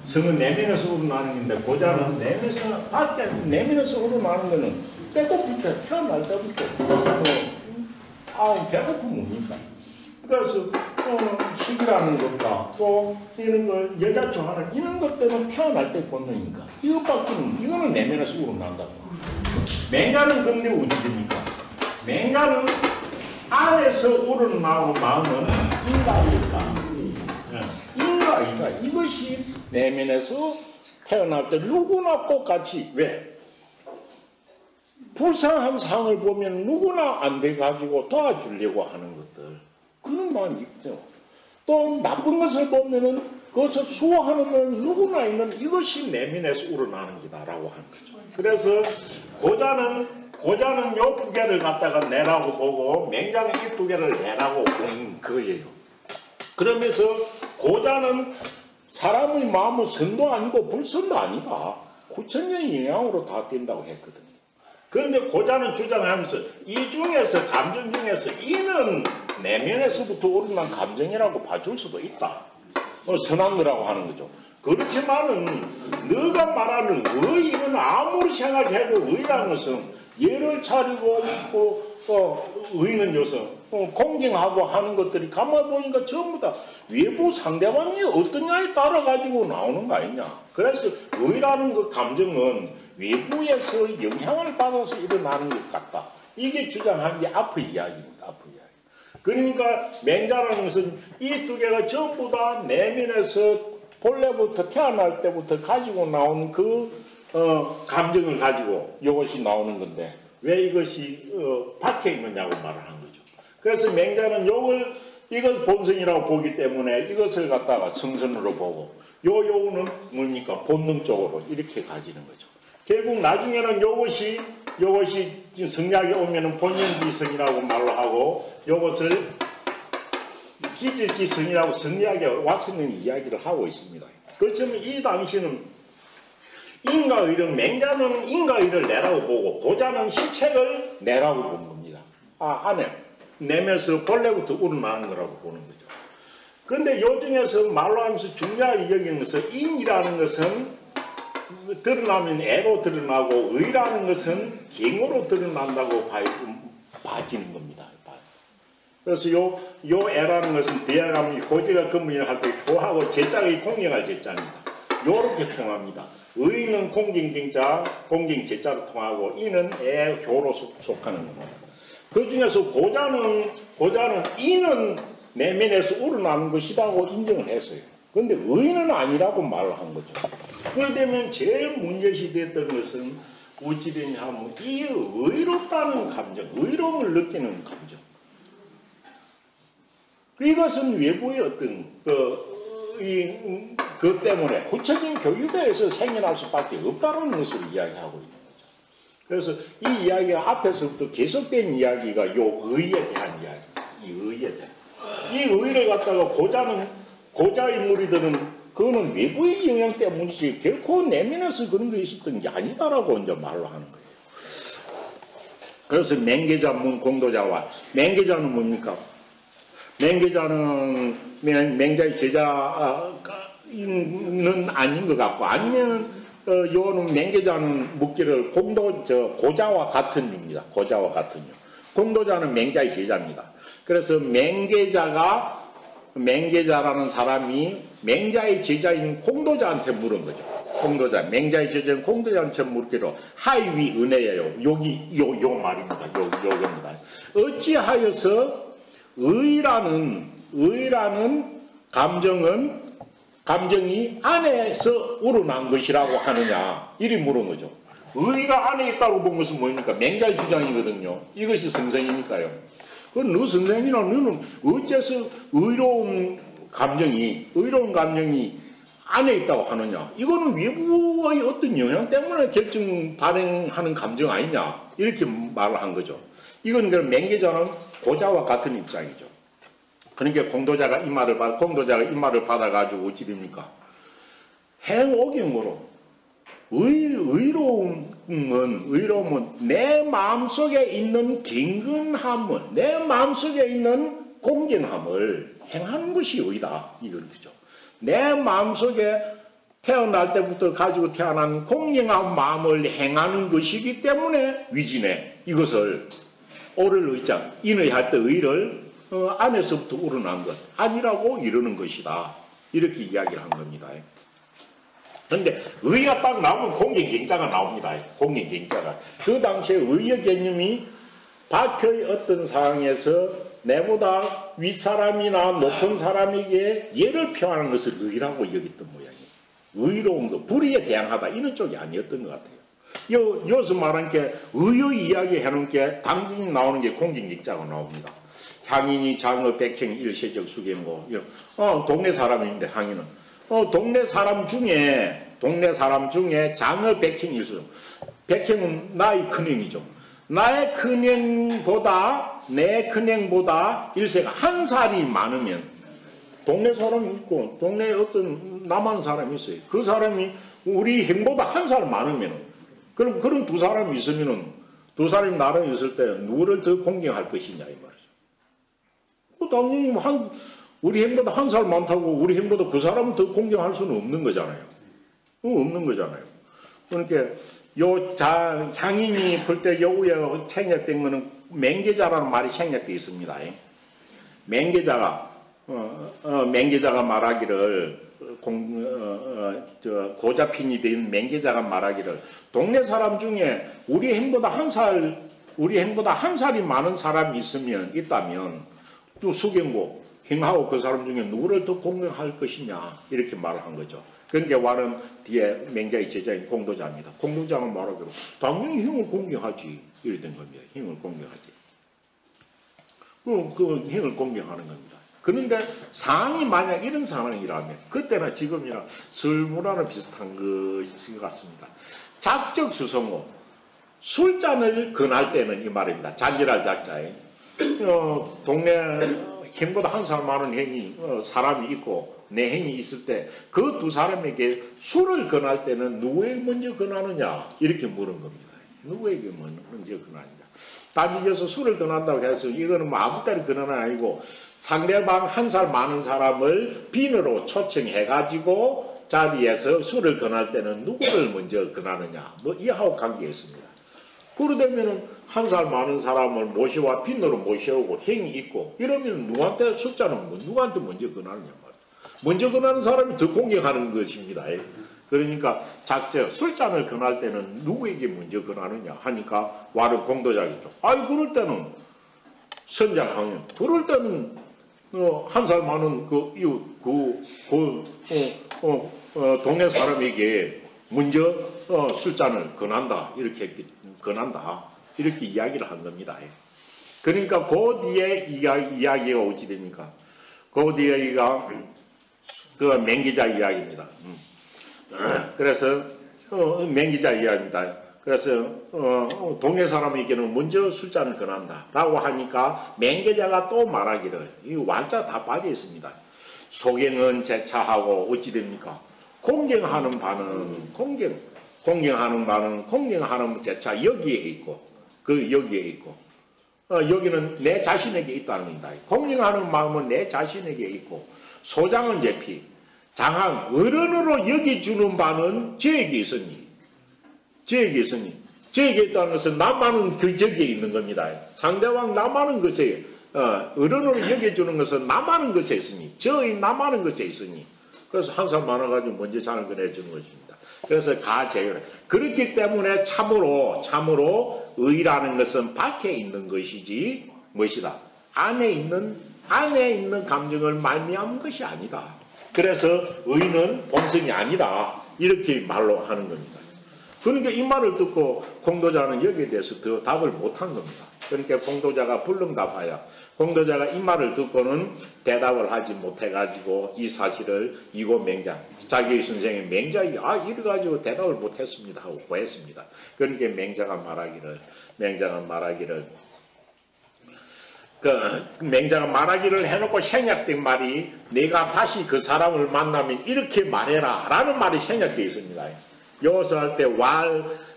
성은 내면에서 우러나는 건데 고자는 내면에서 밖에 내면에서 우러나는 거는 배고플 때 태어날 때부터 배고프면 뭡니까? 그래서 식이라는 것과 또 이런 걸 여자 좋아하는 이런 것들은 태어날 때 본능이니까 이거는 내면에서 우러난다고. 맹자는 근데 어디 됩니까? 맹자는 안에서 우러나오는 마음은 인가일까? 인가일까? 이것이 내면에서 태어날 때 누구나 똑같이 왜? 불쌍한 상을 보면 누구나 안 돼가지고 도와주려고 하는 것들 그런 마음이 있죠. 또 나쁜 것을 보면은 그것을 수호하는 건 누구나 있는 이것이 내면에서 우러나는 기다라고 하는 거죠. 그래서 고자는 요 두 개를 갖다가 내라고 보고 맹자는 이 두 개를 내라고 보는 거예요. 그러면서 고자는 사람의 마음은 선도 아니고 불선도 아니다. 구천년의 영향으로 다 된다고 했거든요. 그런데 고자는 주장하면서 이 중에서 감정 중에서 이는 내면에서부터 우러난 감정이라고 봐줄 수도 있다. 선한 거라고 하는 거죠. 그렇지만은 너가 말하는 의 이건 아무리 생각해도 의라는 것은 예를 차리고 의는 요소 공경하고 하는 것들이 가만히 보니까 전부 다 외부 상대방이 어떠냐에 따라 가지고 나오는 거 아니냐. 그래서 의라는 그 감정은 외부에서 영향을 받아서 일어나는 것 같다. 이게 주장한 게 앞의 이야기입니다. 앞의 이야기. 그러니까 맹자라는 것은 이 두 개가 전부 다 내면에서 본래부터 태어날 때부터 가지고 나온 그 감정을 가지고 이것이 나오는 건데 왜 이것이 박혀 있느냐고 말을 한 거죠. 그래서 맹자는 이걸 본성이라고 보기 때문에 이것을 갖다가 성선으로 보고 요는 뭡니까? 본능적으로 이렇게 가지는 거죠. 결국 나중에는 요것이 성리학에 오면은 본연지성이라고 말을 하고 요것을 기질지성이라고 성리학에 와서는 이야기를 하고 있습니다. 그렇지만 이 당시는 인과의를 맹자는 인과의를 내라고 보고 고자는 실체를 내라고 보는 겁니다. 안에 내면서 본래부터 우러나는 거라고 보는 거죠. 그런데 요 중에서 말로 하면서 중요하게 여기는 것은 인이라는 것은 드러나면 애로 드러나고 의라는 것은 경으로 드러난다고 봐지는 겁니다. 그래서 요 애라는 것은 뒤에 가면 호지가 근문이라 할 때 호하고 제자가 공경할 제자입니다. 요렇게 통합니다. 의는 공경경자, 공경제자로 통하고 이는 애효로 속하는 겁니다. 그 중에서 고자는 이는 내면에서 우러나는 것이라고 인정을 했어요. 그런데 의는 아니라고 말을 한 거죠. 그렇게 되면 제일 문제시 됐던 것은 어찌되냐 하면 이 의롭다는 감정, 의로움을 느끼는 감정. 이것은 외부의 어떤 그 때문에 구체적인 교육에서 생겨날 수밖에 없다는 것을 이야기하고 있는 거죠. 그래서 이 이야기가 앞에서부터 계속된 이야기가 요 의에 대한 이야기, 이 의에 대한. 이 의를 갖다가 고자의 무리들은 그거는 외부의 영향 때문이지 결코 내면에서 그런 게 있었던 게 아니다라고 이제 말로 하는 거예요. 그래서 맹계자 공도자와 맹계자는 뭡니까? 맹계자는 맹자의 제자는 아닌 것 같고 아니면 요는 맹계자는 묻기를 고자와 같은 유입니다. 고자와 같은 유. 공도자는 맹자의 제자입니다. 그래서 맹계자라는 사람이 맹자의 제자인 공도자한테 물은 거죠. 맹자의 제자인 공도자한테 물기로 하이위 은혜예요. 요 말입니다. 요겁니다. 어찌하여서 의라는 감정이 안에서 우러난 것이라고 하느냐 이리 물은 거죠. 의가 안에 있다고 본 것은 뭡니까? 맹자의 주장이거든요. 이것이 성성이니까요. 그럼 너 성성이나 너는 어째서 의로운 감정이 안에 있다고 하느냐? 이거는 외부의 어떤 영향 때문에 발행하는 감정 아니냐? 이렇게 말을 한 거죠. 이건 그럼 맹계자는 고자와 같은 입장이죠. 그러니까 공도자가 이 말을 받아가지고 어찌 됩니까? 행오경으로 의로움은 내 마음속에 있는 경건함은 내 마음속에 있는 공경함을 행하는 것이 의다. 이건 그죠. 내 마음속에 태어날 때부터 가지고 태어난 공경한 마음을 행하는 것이기 때문에 위진해. 이것을 오를 의자, 인의 할 때 의를 안에서부터 우러난 것 아니라고 이러는 것이다. 이렇게 이야기를 한 겁니다. 그런데 의가 딱 나오면 공경경자가 나옵니다. 공경경자가. 그 당시에 의의 개념이 박혀의 어떤 상황에서 내보다 윗사람이나 높은 사람에게 예를 표하는 것을 의라고 여겼던 모양이에요. 의로운 것, 불의에 대항하다 이런 쪽이 아니었던 것 같아요. 여기서 말한 게 의의 이야기 해놓은 게 당연히 나오는 게 공경경자가 나옵니다. 향인이 장어 백행 일세적 수경고 동네 사람인데 향인은 동네 사람 중에 장어 백행 일세적 백행은 나의 큰형이죠. 나의 큰형보다 내 큰형보다 일세가 한 살이 많으면 동네 사람이 있고 동네에 어떤 남한 사람이 있어요. 그 사람이 우리 형보다 한 살 많으면 그럼 그런 두 사람이 있으면은 두 사람이 나라에 있을 때 누구를 더 공경할 것이냐 이 말이죠. 당연히 우리 형보다 한 살 많다고 우리 형보다 그 사람은 더 공경할 수는 없는 거잖아요. 없는 거잖아요. 그러니까 향인이 볼 때 여우에 생략된 거는 맹계자라는 말이 생략되어 있습니다. 맹계자가 말하기를 고자핀이 된 맹계자가 말하기를 동네 사람 중에 우리 형보다 한 살이 많은 사람이 있다면 또 수경고 형하고 그 사람 중에 누구를 더 공경할 것이냐 이렇게 말을 한 거죠. 그러니까 말은 뒤에 맹자의 제자인 공도자입니다. 공도자가 말하기로 당연히 형을 공경하지 이래 된 겁니다. 형을 공경하지. 그 형을 공경하는 겁니다. 그런데 상황이 만약 이런 상황이라면 그때나 지금이나 설문화는 비슷한 것인 것 같습니다. 작적 수성어 술잔을 권할 때는 이 말입니다. 잔질할 작자에 동네 형보다 한 살 많은 형이 사람이 있고 내 형이 있을 때 그 두 사람에게 술을 권할 때는 누구에게 먼저 권하느냐 이렇게 물은 겁니다. 누구에게 먼저 권하느냐. 단지에서 술을 권한다고 해서 이거는 뭐 아무 때나 권하는 아니고 상대방 한 살 많은 사람을 빈으로 초청해가지고 자리에서 술을 권할 때는 누구를 먼저 권하느냐 뭐 이하고 관계가 있습니다. 그러되면은 한 살 많은 사람을 모셔와 빈으로 모셔오고 행이 있고 이러면 누구한테 숫자는 누구한테 먼저 권하느냐 말이야. 먼저 권하는 사람이 더 공경하는 것입니다. 그러니까 작적 술잔을 권할 때는 누구에게 먼저 권하느냐 하니까 와르 공도자겠죠. 아이 그럴 때는 선장항연 그럴 때는 한 살 많은 동네 사람에게 먼저 술잔을 권한다 이렇게 이야기를 한 겁니다. 그러니까 그 뒤에 이야기가 어찌 됩니까? 그 뒤에가 그 맹기자 이야기입니다. 그래서 맹기자 이야기입니다. 그래서 동네 사람에게는 먼저 술잔을 권한다 라고 하니까 맹기자가 또 말하기를 이 완자 다 빠져 있습니다. 소경은 제차하고 어찌 됩니까? 공경하는 바는 공경하는 제차 여기에 있고 여기에 있고 여기는 내 자신에게 있다는 겁니다. 공경하는 마음은 내 자신에게 있고 소장은 제피 장한 어른으로 여기주는 바는 저에게 있으니 저에게 있다는 것은 나만은 그 저기에 있는 겁니다. 상대방 나만은 것에 어른으로 여겨주는 것은 나만은 것에 있으니 저의 나만은 것에 있으니 그래서 한 살 많아가지고 먼저 잔을 꺼내주는 것입니다. 그래서 가제열 그렇기 때문에 참으로 의라는 것은 밖에 있는 것이지 무엇이다 안에 있는 감정을 말미암은 것이 아니다. 그래서 의는 본성이 아니다 이렇게 말로 하는 겁니다. 그러니까 이 말을 듣고 공도자는 여기에 대해서 더 답을 못한 겁니다. 그러니까 공도자가 불능답하여 공도자가 이 말을 듣고는 대답을 하지 못해가지고 이 사실을 이고 맹자 자기 선생의 맹자가 이래가지고 대답을 못했습니다 하고 고했습니다. 그러니까 맹자가 말하기를 해놓고 생략된 말이 내가 다시 그 사람을 만나면 이렇게 말해라 라는 말이 생략되어 있습니다. 여기서 할 때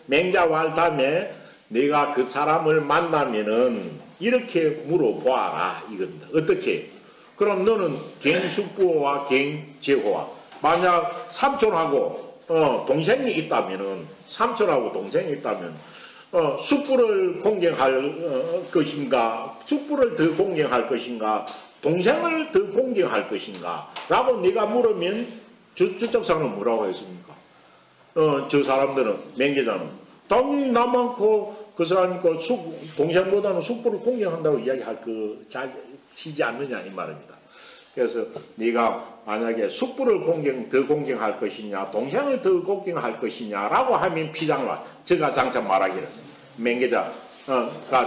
맹자 왈 다음에 내가 그 사람을 만나면은 이렇게 물어보아라 이겁니다. 어떻게? 그럼 너는 갱숙부와 갱제호와 만약 삼촌하고 동생이 있다면은 삼촌하고 동생이 있다면 숙부를 공경할 것인가, 숙부를 더 공경할 것인가, 동생을 더 공경할 것인가 라고 네가 물으면 저쪽사람은 뭐라고 했습니까? 저 사람들은 맹계자는 당연히 나만고 그 사람이니까 동생보다는 숙부를 공경한다고 이야기할 잘 치지 않느냐 이 말입니다. 그래서 네가 만약에 숙부를 더 공경할 것이냐 동생을 더 공경할 것이냐라고 하면 피장와 저가 장차 말하기를 맹계자가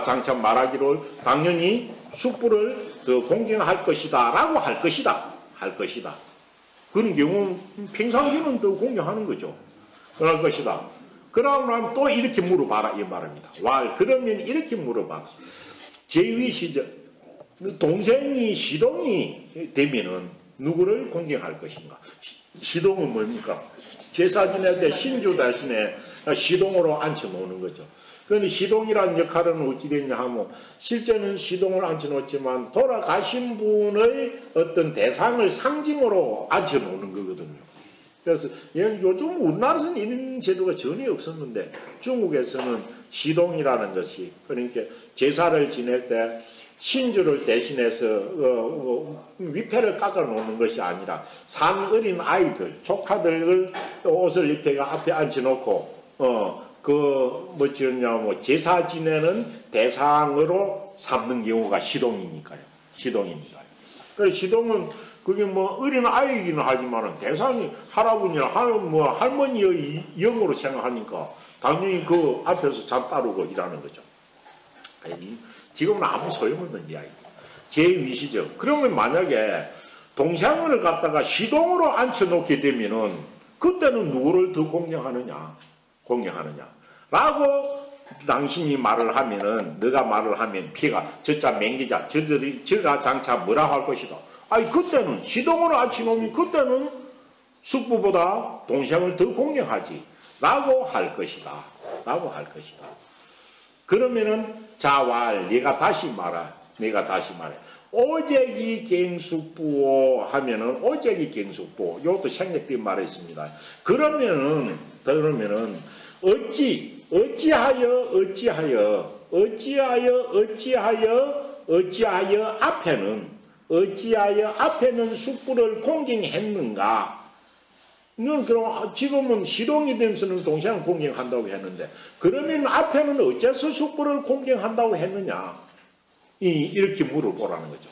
장차 말하기를 당연히 숙부를 더 공경할 것이다 라고 할 것이다. 그런 경우 평상시는 더 공경하는 거죠. 그럴 것이다. 그러면 또 이렇게 물어봐라 이 말입니다. 그러면 이렇게 물어봐. 제위 시절 동생이 시동이 되면은 누구를 공경할 것인가? 시동은 뭡니까? 제사 지낼 때 신주 대신에 시동으로 앉혀놓는 거죠. 그런데 시동이라는 역할은 어찌 됐냐 하면 실제는 시동을 앉혀놓지만 돌아가신 분의 어떤 대상을 상징으로 앉혀놓는 거거든요. 그래서 요즘 우리나라에서는 이런 제도가 전혀 없었는데 중국에서는 시동이라는 것이 그러니까 제사를 지낼 때 신주를 대신해서 위패를 깎아 놓는 것이 아니라 산 어린 아이들 조카들을 옷을 입혀가 앞에 앉혀놓고 제사 지내는 대상으로 삼는 경우가 시동이니까요. 그래서 시동은 그게 어린 아이이기는 하지만은 대상이 할아버지나 할머니의 영으로 생각하니까 당연히 그 앞에서 잠 따르고 일하는 거죠. 지금은 아무 소용없는 이야기입니다. 제2시죠. 그러면 만약에 동생을 갖다가 시동으로 앉혀놓게 되면은 그때는 누구를 더 공경하느냐 라고 당신이 말을 하면은 너가 말을 하면 피가 저자 맹기자 저가 장차 뭐라 할 것이다. 그때는 시동으로 앉혀놓으면 그때는 숙부보다 동생을 더 공경하지 라고 할 것이다. 그러면은 자왈 네가 다시 말해. 오재기 갱숙부오 하면은 오재기 갱숙부 이것도 생략된 말이 있습니다. 그러면은 어찌하여 앞에는 숙부를 공경했는가? 그럼 지금은 시동이 되면서는 동생을 공경한다고 했는데 그러면 앞에는 어째서 숙부를 공경한다고 했느냐? 이렇게 물어보라는 거죠.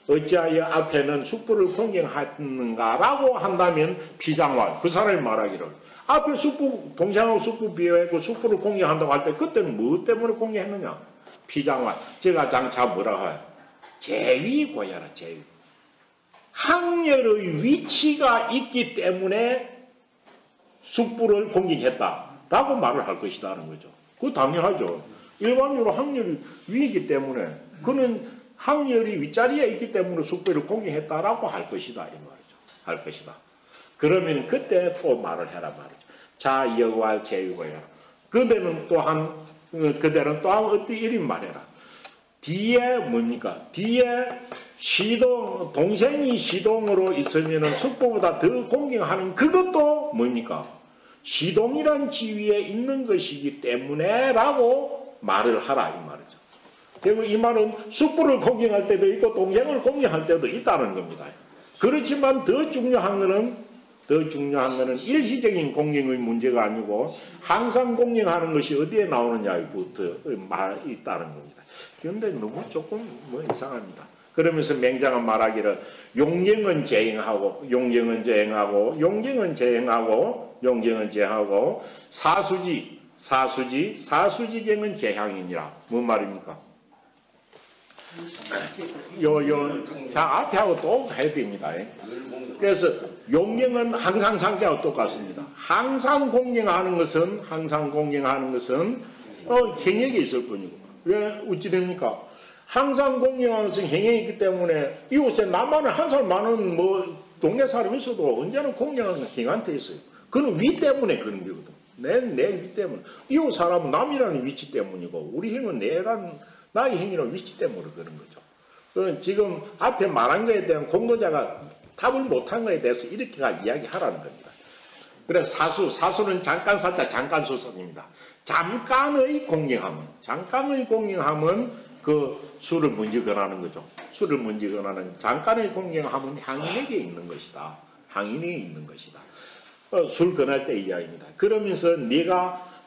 어찌하여 앞에는 숙부를 공경했는가라고 한다면 피장왈 그 사람이 말하기를 앞에 동생하고 숙부 비교했고 숙부를 공경한다고 할 때 그때는 뭐 때문에 공경했느냐? 피장왈 제가 장차 뭐라 해요? 제위고야라 제위. 항렬의 위치가 있기 때문에 숙부를 공경했다라고 말을 할 것이라는 거죠. 그거 당연하죠. 일반적으로 항렬이 위이기 때문에 그는 항렬이 윗자리에 있기 때문에 숙부를 공경했다라고 할 것이다 이 말이죠. 그러면 그때 또 말을 해라 말이죠. 자 여구할 제위고야라. 그대는 또한 어떤 이리 말해라. 뒤에 뭡니까? 뒤에 동생이 시동으로 있으면 숙부보다 더 공경하는 그것도 뭡니까? 시동이란 지위에 있는 것이기 때문에 라고 말을 하라 이 말이죠. 그리고 이 말은 숙부를 공경할 때도 있고 동생을 공경할 때도 있다는 겁니다. 그렇지만 더 중요한 것은 일시적인 공경의 문제가 아니고 항상 공경하는 것이 어디에 나오느냐부터 말이 있다는 겁니다. 그런데 너무 조금 이상합니다. 그러면서 맹장은 말하기를 용경은 제행하고 사수지경은 제향이니라. 뭔 말입니까? 자 앞에 하고 또 해야 됩니다. 그래서 용경은 항상 상자와 똑같습니다. 항상 공경하는 것은 행역이 있을 뿐이고 왜 어찌 됩니까? 항상 공경하는 것은 행역이 있기 때문에 이곳에 나만은 한 사람 많은 동네 사람이 있어도 언제나 공경하는 행한테 있어요. 그는 위 때문에 그런 거거든. 내 위 때문에. 이웃 사람은 남이라는 위치 때문이고 우리 행은 나의 행위는 위치 때문에 그런 거죠. 지금 앞에 말한 거에 대한 공도자가 답을 못한 거에 대해서 이렇게가 이야기하라는 겁니다. 그래서 사수는 잠깐 사자 잠깐 수선입니다. 잠깐의 공경함은 그 수를 먼저 권하는 거죠. 수를 먼저 권하는 잠깐의 공경함은 향인에게 있는 것이다. 향인에게 있는 것이다. 술 권할 때 이야기입니다. 그러면서 네가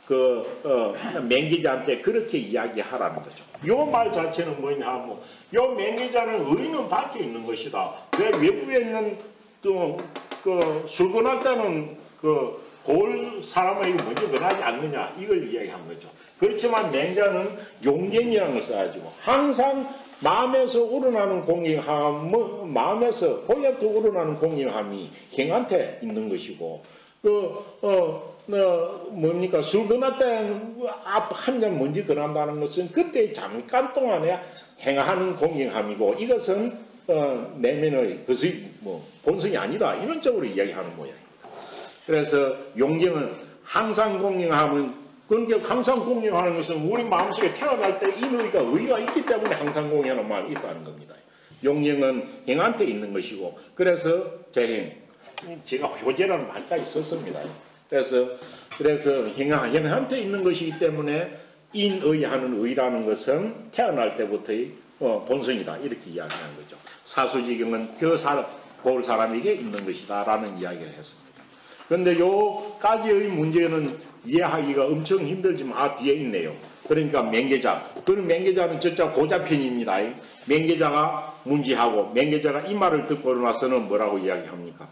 맹기자한테 그렇게 이야기하라는 거죠. 요 말 자체는 뭐냐 하면 요 맹기자는 의는 밖에 있는 것이다. 왜 외부에 있는 술 권할 때는 고을 사람에게 먼저 권하지 않느냐 이걸 이야기한 거죠. 그렇지만 맹자는 용경이라는 걸 써가지고 항상 마음에서 우러나는 공경함, 마음에서 본래부터 우러나는 공경함이 행한테 있는 것이고 뭡니까 술 권할 때는 한 잔 먼저 권한다는 것은 그때 잠깐 동안에 행하는 공경함이고 이것은 내면의 그것이 본성이 아니다 이런 쪽으로 이야기하는 모양입니다. 그래서 용경은 항상 공경함은 그러니까 항상 공경하는 것은 우리 마음속에 태어날 때 인의가 의가 있기 때문에 항상 공경하는 마음이 있다는 겁니다. 용경은 행한테 있는 것이고 그래서 제가 효제라는 말까지 썼습니다. 그래서 행한테 있는 것이기 때문에 인의하는 의라는 것은 태어날 때부터의 본성이다 이렇게 이야기하는 거죠. 사수지경은 볼 사람에게 있는 것이다 라는 이야기를 했습니다. 그런데 요까지의 문제는 이해하기가 엄청 힘들지만 뒤에 있네요. 그러니까 맹계자. 그런 맹계자는 저자 고자편입니다. 맹계자가 문제하고 맹계자가 이 말을 듣고 나서는 뭐라고 이야기합니까?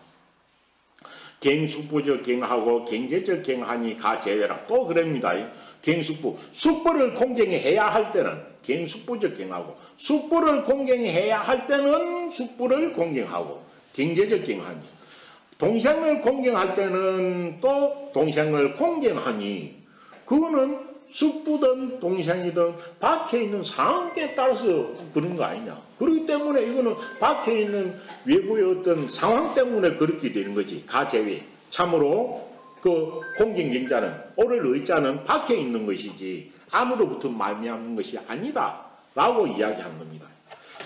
갱숙부적 갱하고 갱제적 갱하니 가 제외라. 또 그럽니다. 갱숙부. 숙부를 공경해야 할 때는 갱숙부적 갱하고 숙부를 공경해야 할 때는 숙부를 공경하고 갱제적 갱하니 동생을 공경할 때는 또 동생을 공경하니 그거는 숙부든 동생이든 밖에 있는 상황에 따라서 그런 거 아니냐. 그렇기 때문에 이거는 밖에 있는 외부의 어떤 상황 때문에 그렇게 되는 거지. 가제외. 참으로 그 공경경자는 오를 의자는 밖에 있는 것이지 아무로부터 말미암는 것이 아니다 라고 이야기한 겁니다.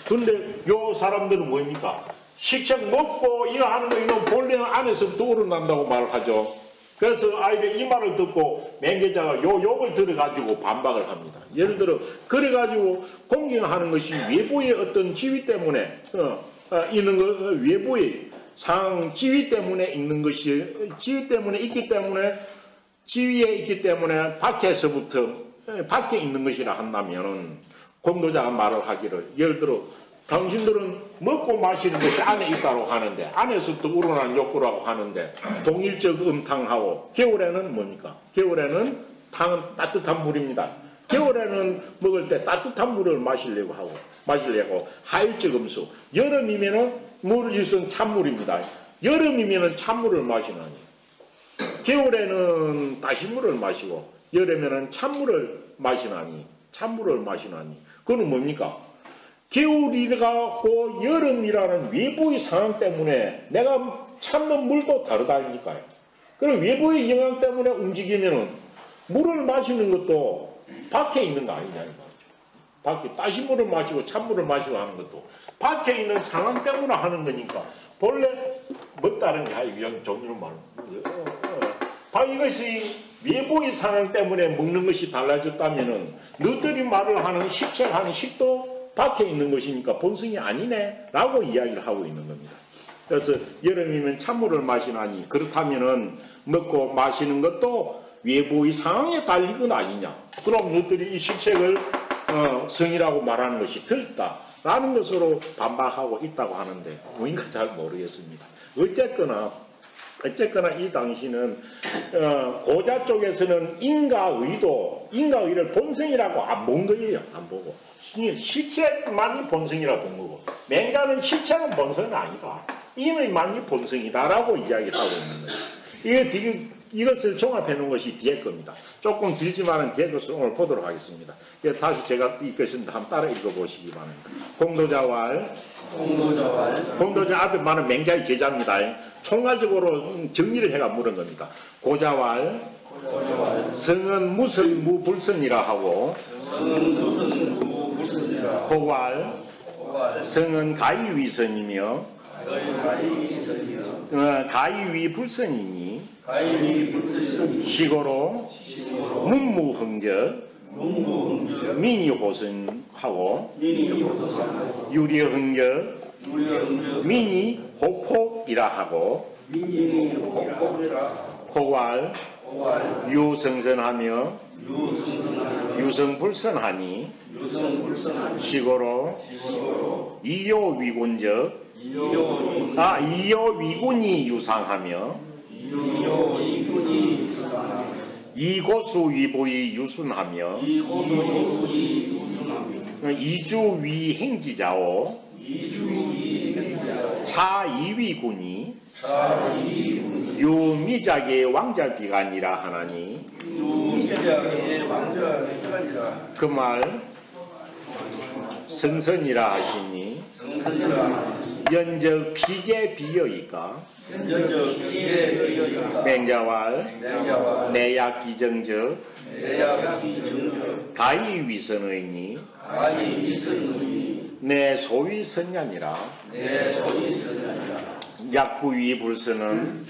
그런데 요 사람들은 뭡니까? 식책 먹고 이거 하는 거 이건 본래는 안에서부터 우러난다고 말을 하죠. 그래서 아이들 이 말을 듣고 맹계자가 요 욕을 들어가지고 반박을 합니다. 예를 들어 그래가지고 공경하는 것이 외부의 어떤 지위 때문에 있는 거 외부의 상 지위 때문에 있는 것이 지위 때문에 있기 때문에 지위에 있기 때문에 밖에서부터 밖에 있는 것이라 한다면은 공도자가 말을 하기를 예를 들어 당신들은 먹고 마시는 것이 안에 있다고 하는데 안에서부터 우러나는 욕구라고 하는데 동일적 음탕하고 겨울에는 뭡니까? 겨울에는 탕은 따뜻한 물입니다. 겨울에는 먹을 때 따뜻한 물을 마시려고 하일적 음수. 여름이면은 물은 찬물입니다. 여름이면은 찬물을 마시나니 겨울에는 따신물을 마시고 여름에는 찬물을 마시나니 그거는 뭡니까? 겨울이라고 여름이라는 외부의 상황 때문에 내가 참는 물도 다르다 아닙니까? 그럼 외부의 영향 때문에 움직이면은 물을 마시는 것도 밖에 있는 거 아니냐 이거죠. 밖에 따신 물을 마시고 찬물을 마시고 하는 것도 밖에 있는 상황 때문에 하는 거니까 본래 뭐 다른 게 이런 종류로 말하는 이것이 외부의 상황 때문에 먹는 것이 달라졌다면은 너들이 말을 하는 식책하는 식도 밖에 있는 것이니까 본성이 아니네 라고 이야기를 하고 있는 겁니다. 그래서 여름이면 찬물을 마시나니 그렇다면은 먹고 마시는 것도 외부의 상황에 달린 건 아니냐. 그럼 너희들이 이 식책을 성이라고 말하는 것이 틀렸다 라는 것으로 반박하고 있다고 하는데 뭔가 잘 모르겠습니다. 어쨌거나 이 당시는 고자 쪽에서는 인가의를 본성이라고 안 본 거예요. 안 보고 실체만이 본성이라고 본 거고 맹자는 실체는 본성은 아니다. 인의만이 본성이다라고 이야기를 하고 있는 거예요. 이것을 종합해 놓은 것이 뒤에 겁니다. 조금 길지만은 뒤에 것을 오늘 보도록 하겠습니다. 다시 제가 읽겠습니다. 한번 따라 읽어보시기 바랍니다. 공도자 앞에 말은 맹자의 제자입니다. 총괄적으로 정리를 해가 물은 겁니다. 고자왈 성은 무슨 무불선이라 하고 고괄 성은 가위위선이며 가위위불선이니 시고로 문무흥적 민이호선하고 유리흥적 민이호폭이라 하고 고괄 유성선하며 유성불선하니 시고로 이요위군적 이요위군이 유상하며 이고수위보이 유순하며 이주위행지자오 차이위군이 유미작의 왕자비간이라 하나니 그 말 성선이라 하시니 연적 피계 비여이까 맹자왈 내약 기정적 가이위선의니 내 소위 선냐니라 약부위 불선은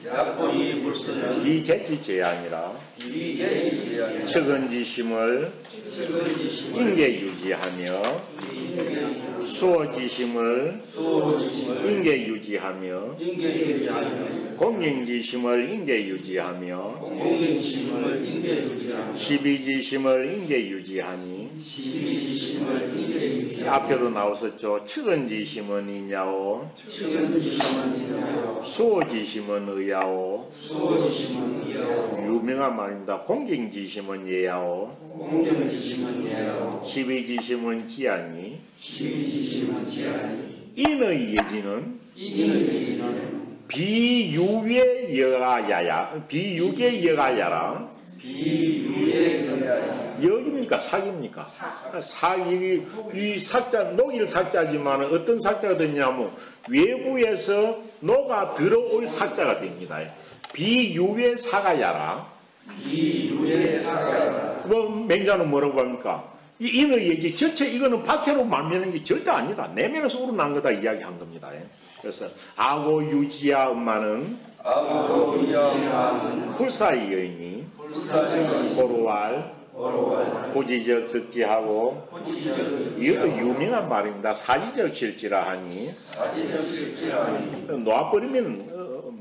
기재지제아니라 측은지심을 인계유지하며 수어지심을 인계유지하며 공행지심을 인계유지하며 시비지심을 인계유지하니 앞에도 나왔었죠. 측은지심은 이냐오 수어지심은 의야오 유명한 말입니다. 공경지심은 예야오 시비지심은 지아니 인의 예지는 비유의 여가야야 비유의 여가야라 여기입니까 사기입니까? 사기 이 삭자 녹일 삭자지만 어떤 삭자가 되냐면 외부에서 녹아 들어올 삭자가 됩니다. 비유의 사가야라. 뭐 맹자는 뭐라고 합니까? 이 인의 얘기 전체 이거는 박해로 말미는 게 절대 아니다. 내면에서 우러난 거다 이야기한 겁니다. 그래서 아고 유지야 엄마는 불사의 여인이 고루왈 고지적 득지하고 이것도 유명한 말입니다. 사지적 실지라 하니 놓아버리면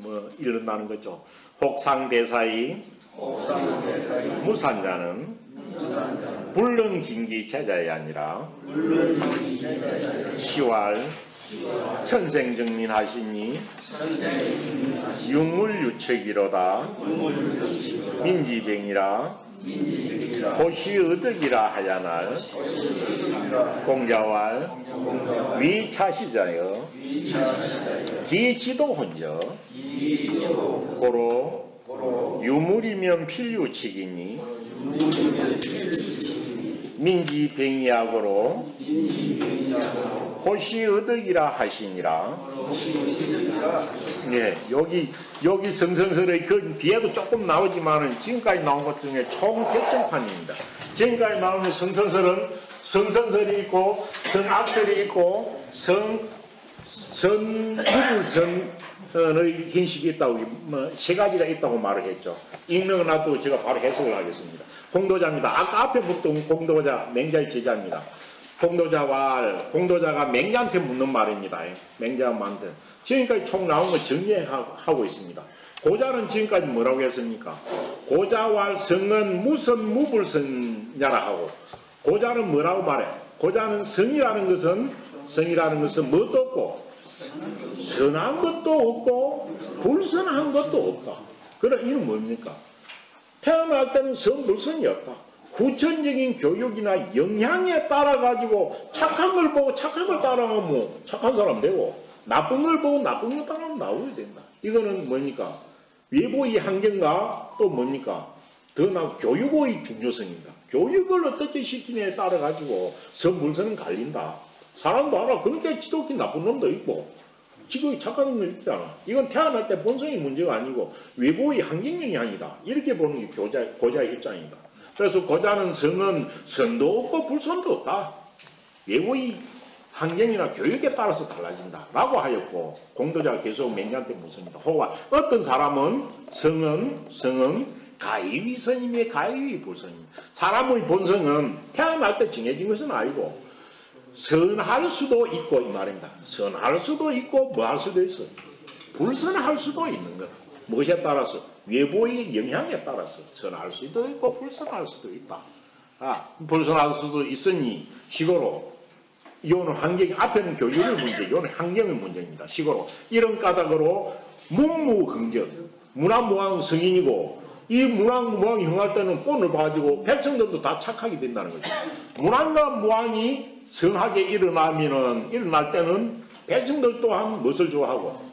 뭐 이런다는 거죠. 혹상대사의 무산자는 불능징기 제자이 아니라 시왈 천생정민하시니 유물유책이로다 민지병이라 호시의득이라 하야날 공자왈 위차시자여 기지도혼저 고로 유물이면 필유칙이니 민지병이약으로 호시의득이라 하시니라. 네, 여기 성선설의 그 뒤에도 조금 나오지만은 지금까지 나온 것 중에 총 결정판입니다. 지금까지 나오는 성선설은 성선설이 있고 성악설이 있고 선의 hin식이 있다고 세 가지가 있다고 말을 했죠. 읽는 거 놔두고 제가 바로 해석을 하겠습니다. 공도자입니다. 아까 앞에 묻던 공도자 맹자의 제자입니다. 공도자가 맹자한테 묻는 말입니다. 맹자한테. 지금까지 총 나온 거 정리하고 있습니다. 고자는 지금까지 뭐라고 했습니까? 고자왈 성은 무슨 무불선냐라 하고 고자는 뭐라고 말해? 고자는 성이라는 것은 뭣도 없고 선한 것도 없고 불선한 것도 없다. 그럼 이는 뭡니까? 태어날 때는 성불선이 없다. 후천적인 교육이나 영향에 따라 가지고 착한 걸 보고 착한 걸 따라하면 착한 사람 되고 나쁜 걸 보고 나쁜 걸 따라하면 나오게 된다. 이거는 뭡니까? 외부의 환경과 또 뭡니까? 더 나은 교육의 중요성입니다. 교육을 어떻게 시키냐에 따라 가지고 성불선은 갈린다. 사람도 알아. 그러니까 지독히 나쁜 놈도 있고 지극히 착한 놈도 있잖아. 이건 태어날 때 본성이 문제가 아니고 외부의 환경 영향이다. 이렇게 보는 게 고자의 입장입니다. 그래서 고자는 성은 선도 없고 불선도 없다. 외부의 환경이나 교육에 따라서 달라진다라고 하였고 공도자가 계속 맹자한테 묻습니다. 혹은 어떤 사람은 성은 가위위선임의 가위위불선임. 사람의 본성은 태어날 때 정해진 것은 아니고 선할 수도 있고 이 말입니다. 선할 수도 있고 뭐 할 수도 있어. 불선할 수도 있는 거다. 무엇에 따라서? 외부의 영향에 따라서 선할 수도 있고 불선할 수도 있다. 불선할 수도 있으니 식으로 이거는 환경, 앞에는 교육의 문제, 이거는 환경의 문제입니다. 식으로 이런 까닭으로 문무흥적, 문화무왕 성인이고 이 문화무왕이 흥할 때는 꼰을 봐가지고 백성들도 다 착하게 된다는 거죠. 문화과 무왕이 성하게 일어날 때는 백성들 또한 무엇을 좋아하고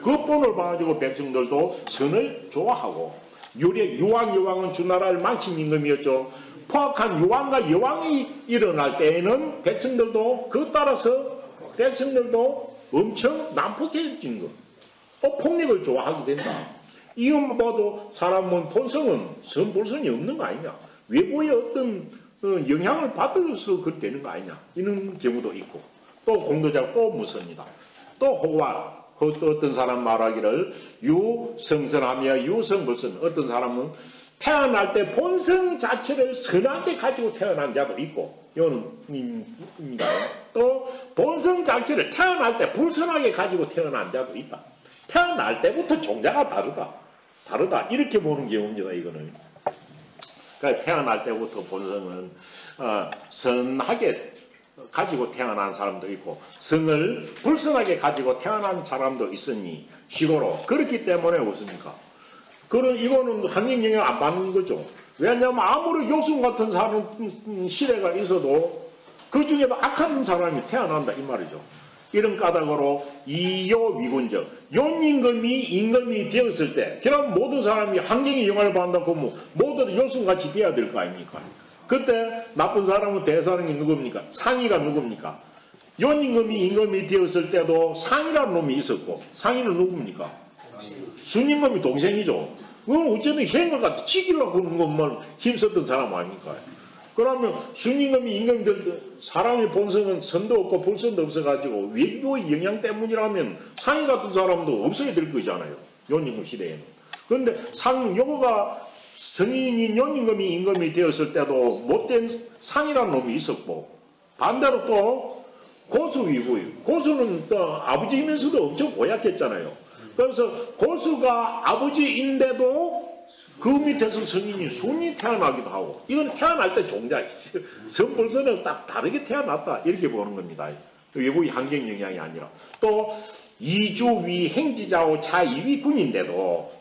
그 꼰을 봐가지고 백성들도 선을 좋아하고 유왕은 주나라를 망친 임금이었죠. 포악한 유왕과 여왕이 일어날 때에는 백성들도 그 따라서 백성들도 엄청 난폭해진 것. 폭력을 좋아하게 된다. 이것만 봐도 사람은 본성은 선불선이 없는 거 아니냐. 외부의 어떤 영향을 받아서 그렇게 되는 거 아니냐. 이런 경우도 있고 또 공도자가 또 묻습니다. 또 호화 또 어떤 사람 말하기를 유성선하며 유성불선. 어떤 사람은 태어날 때 본성 자체를 선하게 가지고 태어난 자도 있고 이거는 또 본성 자체를 태어날 때 불선하게 가지고 태어난 자도 있다. 태어날 때부터 종자가 다르다 이렇게 보는 경우입니다. 이거는 그러니까 태어날 때부터 본성은 선하게 가지고 태어난 사람도 있고 성을 불선하게 가지고 태어난 사람도 있으니 식으로 그렇기 때문에 웃습니까? 이거는 환경 영향 안 받는 거죠. 왜냐하면 아무리 요순 같은 사람 시대가 있어도 그 중에도 악한 사람이 태어난다 이 말이죠. 이런 까닭으로 이요위군적 임금이 되었을 때 그럼 모든 사람이 환경의 영향을 받는다고 하면 모두 요순같이 돼야 될 거 아닙니까? 그때 나쁜 사람은 대사령이 누굽니까? 상의가 누굽니까? 임금이 되었을 때도 상의라는 놈이 있었고 상의는 누굽니까? 순임금이 동생이죠. 그럼 어쨌든 행을 갖다 지키려고 그런 것만 힘썼던 사람 아닙니까? 그러면 순임금이 임금이 될 때 사람의 본성은 선도 없고 불선도 없어가지고 외부의 영향 때문이라면 상의 같은 사람도 없어야 될 거잖아요. 연임금 시대에는. 그런데 요거가 성인인 연임금이 임금이 되었을 때도 못된 상이라는 놈이 있었고 반대로 또 고수는 또 아버지이면서도 엄청 고약했잖아요. 그래서 고수가 아버지인데도 그 밑에서 성인이 순이 태어나기도 하고 이건 태어날 때 종자 선불선은 딱 다르게 태어났다 이렇게 보는 겁니다. 외부의 환경 영향이 아니라 또 이주위 행지자오 차이위 군인데도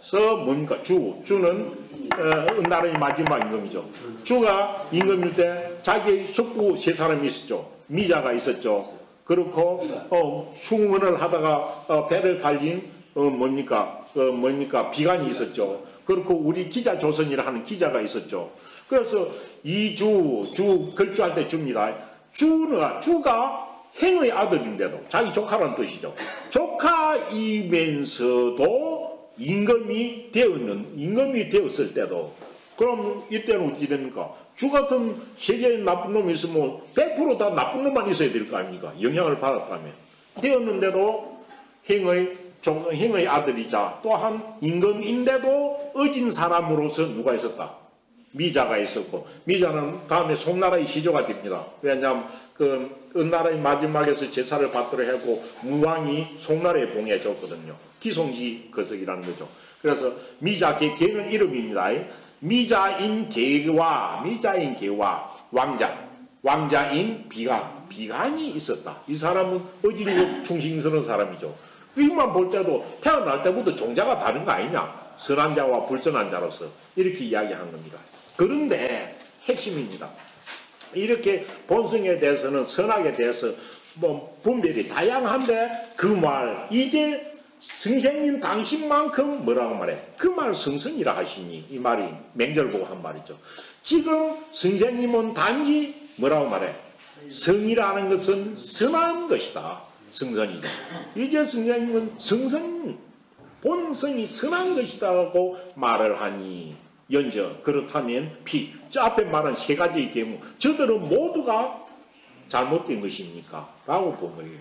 뭡니까? 주는 은나라의 마지막 임금이죠. 주가 임금일 때 자기 숙부 세 사람이 있었죠. 미자가 있었죠. 그렇고 충원을 하다가 배를 달린 뭡니까 비관이 있었죠. 그렇고 우리 기자 조선이라 하는 기자가 있었죠. 그래서 주 걸주할 때 줍니다. 주가 행의 아들인데도 자기 조카라는 뜻이죠. 조카이면서도 임금이 되었을 때도 그럼 이때는 어찌 됩니까? 주 같은 세계에 나쁜 놈이 있으면 100% 다 나쁜 놈만 있어야 될 거 아닙니까? 영향을 받았다면 되었는데도 행의 아들이자 또한 임금인데도 어진 사람으로서 누가 있었다? 미자가 있었고 미자는 다음에 송나라의 시조가 됩니다. 왜냐하면 은나라의 마지막에서 제사를 받도록 하고 무왕이 송나라에 봉해줬거든요. 기송지 거석이라는 거죠. 그래서 미자 개는 이름입니다. 미자인 개와 왕자인 비간이 있었다. 이 사람은 어지르고 충성스러운 사람이죠. 이것만 볼 때도 태어날 때부터 종자가 다른 거 아니냐. 선한 자와 불선한 자로서 이렇게 이야기한 겁니다. 그런데 핵심입니다. 이렇게 본성에 대해서는 선악에 대해서 분별이 다양한데 그 말 이제 선생님 당신만큼 뭐라고 말해? 그 말 성선이라 하시니 이 말이 맹절 보고 한 말이죠. 지금 선생님은 단지 뭐라고 말해? 성이라는 것은 선한 것이다. 성선이다. 이제 선생님은 본성이 선한 것이다고 말을 하니 그렇다면 저 앞에 말한 세 가지의 경우 저들은 모두가 잘못된 것입니까? 라고 본 거예요.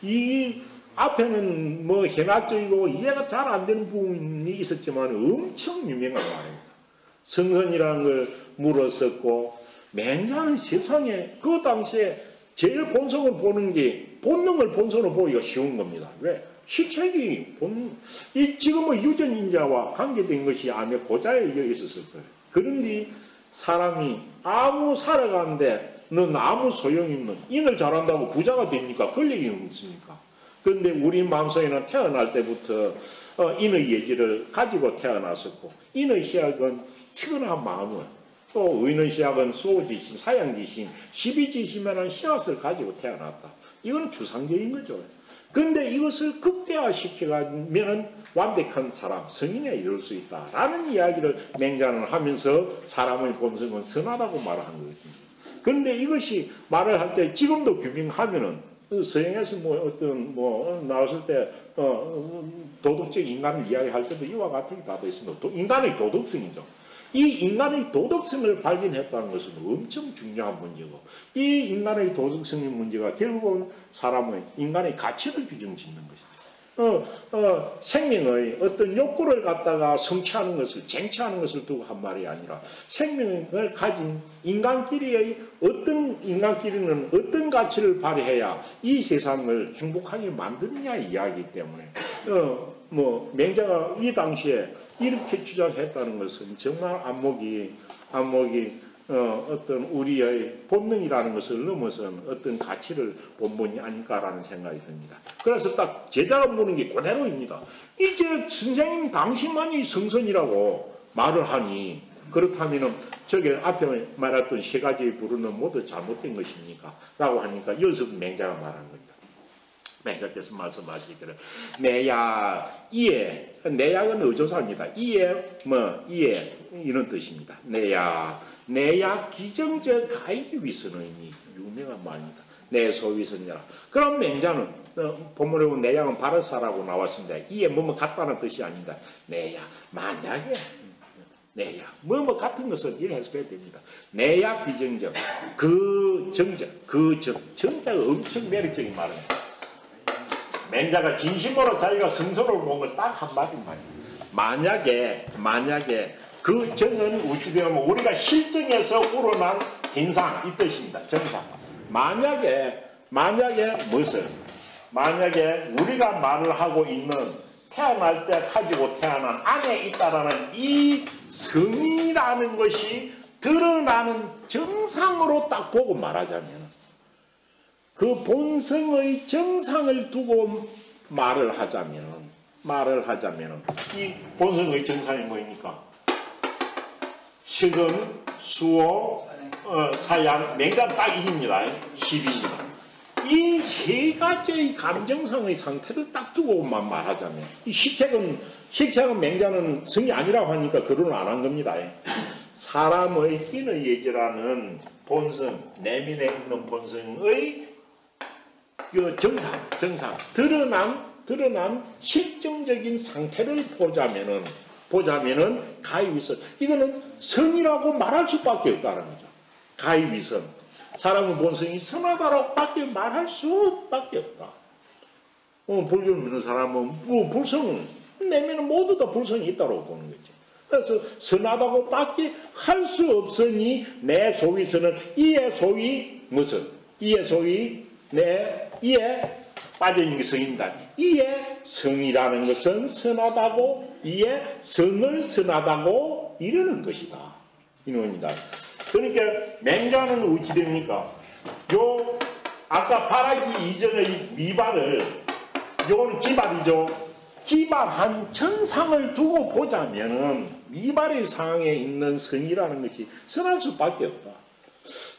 이 앞에는 뭐 현학적이고 이해가 잘 안 되는 부분이 있었지만 엄청 유명한 말입니다. 성선이라는 걸 물었었고, 맹자는 세상에 그 당시에 제일 본성을 보는 게 본능을 본성으로 보기가 쉬운 겁니다. 왜? 시책이 지금은 유전인자와 관계된 것이 아마 고자에 있었을 거예요. 그런데 사람이 아무 살아가는데 넌 아무 소용없는, 인을 잘한다고 부자가 됩니까? 권력이 없습니까? 그런데 우리 마음속에는 태어날 때부터 인의 예지를 가지고 태어났었고, 인의 시작은 측은한 마음을, 또 의는 시작은 수호지심, 사양지심, 시비지심이라는 씨앗을 가지고 태어났다. 이건 추상적인 거죠. 그런데 이것을 극대화시켜가면 완벽한 사람, 성인에 이룰 수 있다라는 이야기를 맹자는 하면서 사람의 본성은 선하다고 말한 거거든요. 그런데 이것이 말을 할 때 지금도 규명하면은 서양에서 나왔을 때 도덕적 인간을 이야기할 때도 이와 같은 게 다 돼 있습니다. 인간의 도덕성이죠. 이 인간의 도덕성을 발견했다는 것은 엄청 중요한 문제고, 이 인간의 도덕성의 문제가 결국은 인간의 가치를 규정짓는 것이죠. 생명의 어떤 욕구를 갖다가 성취하는 것을, 쟁취하는 것을 두고 한 말이 아니라, 생명을 가진 인간끼리는 어떤 가치를 발휘해야 이 세상을 행복하게 만드느냐 이야기이기 때문에, 맹자가 이 당시에 이렇게 주장했다는 것은 정말 안목이 어떤 우리의 본능이라는 것을 넘어선 어떤 가치를 본 분이 아닐까라는 생각이 듭니다. 그래서 딱 제자가 묻는 게 그대로입니다. 이제 선생님 당신만이 성선이라고 말을 하니, 그렇다면 저게 앞에 말했던 세 가지의 부르는 모두 잘못된 것입니까? 라고 하니까 여기서 맹자가 말한 겁니다. 맹자께서 말씀하시기를 이해, 내약은 의조사입니다. 이해 이런 뜻입니다. 내약 기정적 가이기 위선의니, 유명한 말입니다. 내소위선이라. 그럼 맹자는 본문에 보면 내약은 바르사라고 나왔습니다. 이해 같다는 뜻이 아닙니다. 만약에 내약 같은 것은 이렇게 해석해야 됩니다. 내약 기정적, 정자가 엄청 매력적인 말입니다. 맹자가 진심으로 자기가 성서를 본 걸 딱 한마디만, 만약에 그 정은 우치되면 우리가 실정에서 우러난 현상, 이 뜻입니다. 정상. 만약에 우리가 말을 하고 있는 태어날 때 가지고 태어난 안에 있다라는 이 성이라는 것이 드러나는 정상으로 딱 보고 말하자면, 그 본성의 정상을 두고 말을 하자면 이 본성의 정상이 뭐입니까? 식은, 수호, 사양, 맹자는 딱 이깁니다. 10입니다. 이 세 가지의 감정상의 상태를 딱 두고만 말하자면, 이 식책은 맹자는 성이 아니라고 하니까 그런 안 한 겁니다. 사람의 인의 예지라는 본성, 내면에 있는 본성의 그 정상, 드러난 실정적인 상태를 보자면은 가히위선, 이거는 선이라고 말할 수밖에 없다는 거죠. 가히위선, 사람의 본성이 선하다라고 밖에 말할 수밖에 없다. 불교를 믿는 사람은 불성, 내면은 모두 다 불성이 있다고 보는 거죠. 그래서 선하다고 밖에 할 수 없으니 내 소위선은 이에 소위 무슨? 이에 소위 이에 빠져있는 게 성입니다. 이에 성이라는 것은 선하다고, 이에 성을 선하다고 이러는 것이다. 이놈입니다. 그러니까 맹자는 어찌 됩니까? 아까 발하기 이전의 미발을, 요거는 기발이죠. 기발한 정상을 두고 보자면은 미발의 상황에 있는 성이라는 것이 선할 수밖에 없다.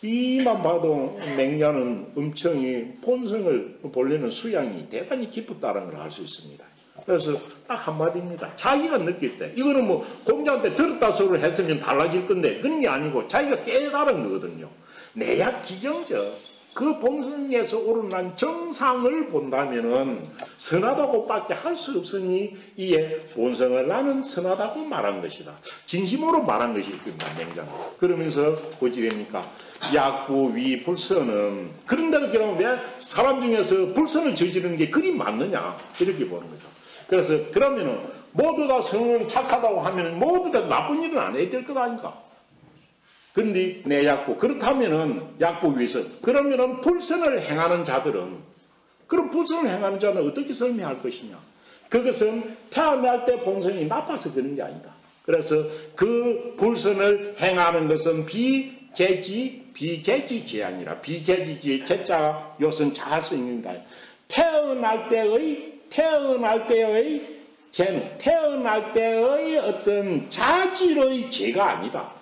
이만 봐도 맹자는 엄청이 본성을 보려는 수양이 대단히 깊었다는 걸 알 수 있습니다. 그래서 딱 한마디입니다. 자기가 느낄 때, 이거는 공자한테 들었다 소리를 했으면 달라질 건데 그런 게 아니고 자기가 깨달은 거거든요. 내약 기정적, 그 본성에서 오르난 정상을 본다면은 선하다고밖에 할 수 없으니 이에 본성을 나는 선하다고 말한 것이다. 진심으로 말한 것일 겁니다. 맹자는. 그러면서 어찌 됩니까? 약부위 불선은, 그런데도 그러면 왜 사람 중에서 불선을 저지르는 게 그리 맞느냐 이렇게 보는 거죠. 그래서 그러면은 모두 다 성은 착하다고 하면은 모두 다 나쁜 일은 안 해야 될 것 아닌가? 그런데 내 약부, 그렇다면은 약부 위에서, 그러면은 불선을 행하는 자들은, 그럼 불선을 행하는 자는 어떻게 설명할 것이냐? 그것은 태어날 때 본성이 나빠서 그런 게 아니다. 그래서 그 불선을 행하는 것은 비재지 제한이라, 비재지 제자 요선 잘 쓰입니다. 태어날 때의 죄는 태어날 때의 어떤 자질의 죄가 아니다.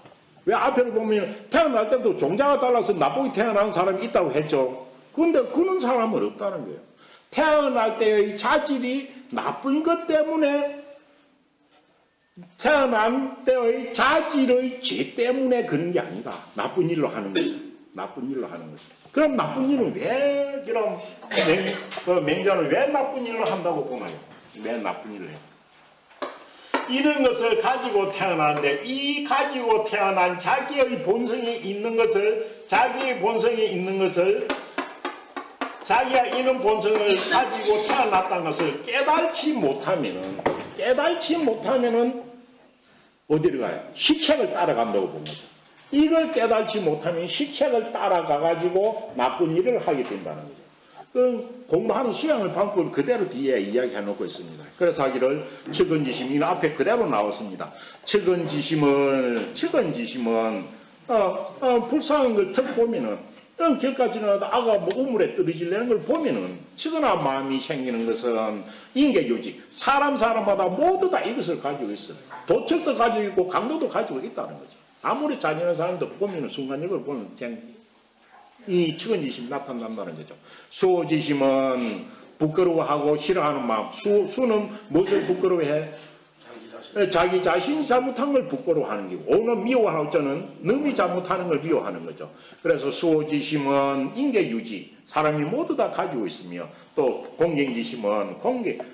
왜 앞에를 보면 태어날 때도 종자가 달라서 나쁘게 태어난 사람이 있다고 했죠. 그런데 그런 사람은 없다는 거예요. 태어날 때의 자질이 나쁜 것 때문에, 태어난 때의 자질의 죄 때문에 그런 게 아니다. 나쁜 일로 하는 것은. 나쁜 일로 하는 것은. 그럼 나쁜 일은 왜, 그럼 맹자는 왜 나쁜 일로 한다고 보나요? 왜 나쁜 일을 해요? 이런 것을 가지고 태어났는데, 이 가지고 태어난 자기의 본성이 있는 것을, 자기의 본성이 있는 것을, 자기가 이런 본성을 가지고 태어났다는 것을 깨달지 못하면은 어디로 가요? 식책을 따라간다고 봅니다. 이걸 깨달지 못하면 식책을 따라가가지고 나쁜 일을 하게 된다는 거죠. 공부하는 수양의 방법을 그대로 뒤에 이야기해 놓고 있습니다. 그래서 하기를 측은지심, 이 앞에 그대로 나왔습니다. 측은지심은 불쌍한 걸 턱 보면은 길까지 나가도 아가 뭐 우물에 떨어지려는 걸 보면은 측은한 마음이 생기는 것은 인계유지, 사람마다 모두 다 이것을 가지고 있어요. 도척도 가지고 있고 강도도 가지고 있다는 거죠. 아무리 잔인한 사람도 보면은 순간적으로 보면 이 측은지심이 나타난다는 거죠. 수지심은 부끄러워하고 싫어하는 마음. 수는 무엇을 부끄러워해? 자기 자신이 잘못한 걸 부끄러워하는 거고, 오는 미워하고 저는 남이 잘못하는 걸 미워하는 거죠. 그래서 수지심은 인계유지, 사람이 모두 다 가지고 있으며, 또 공경지심은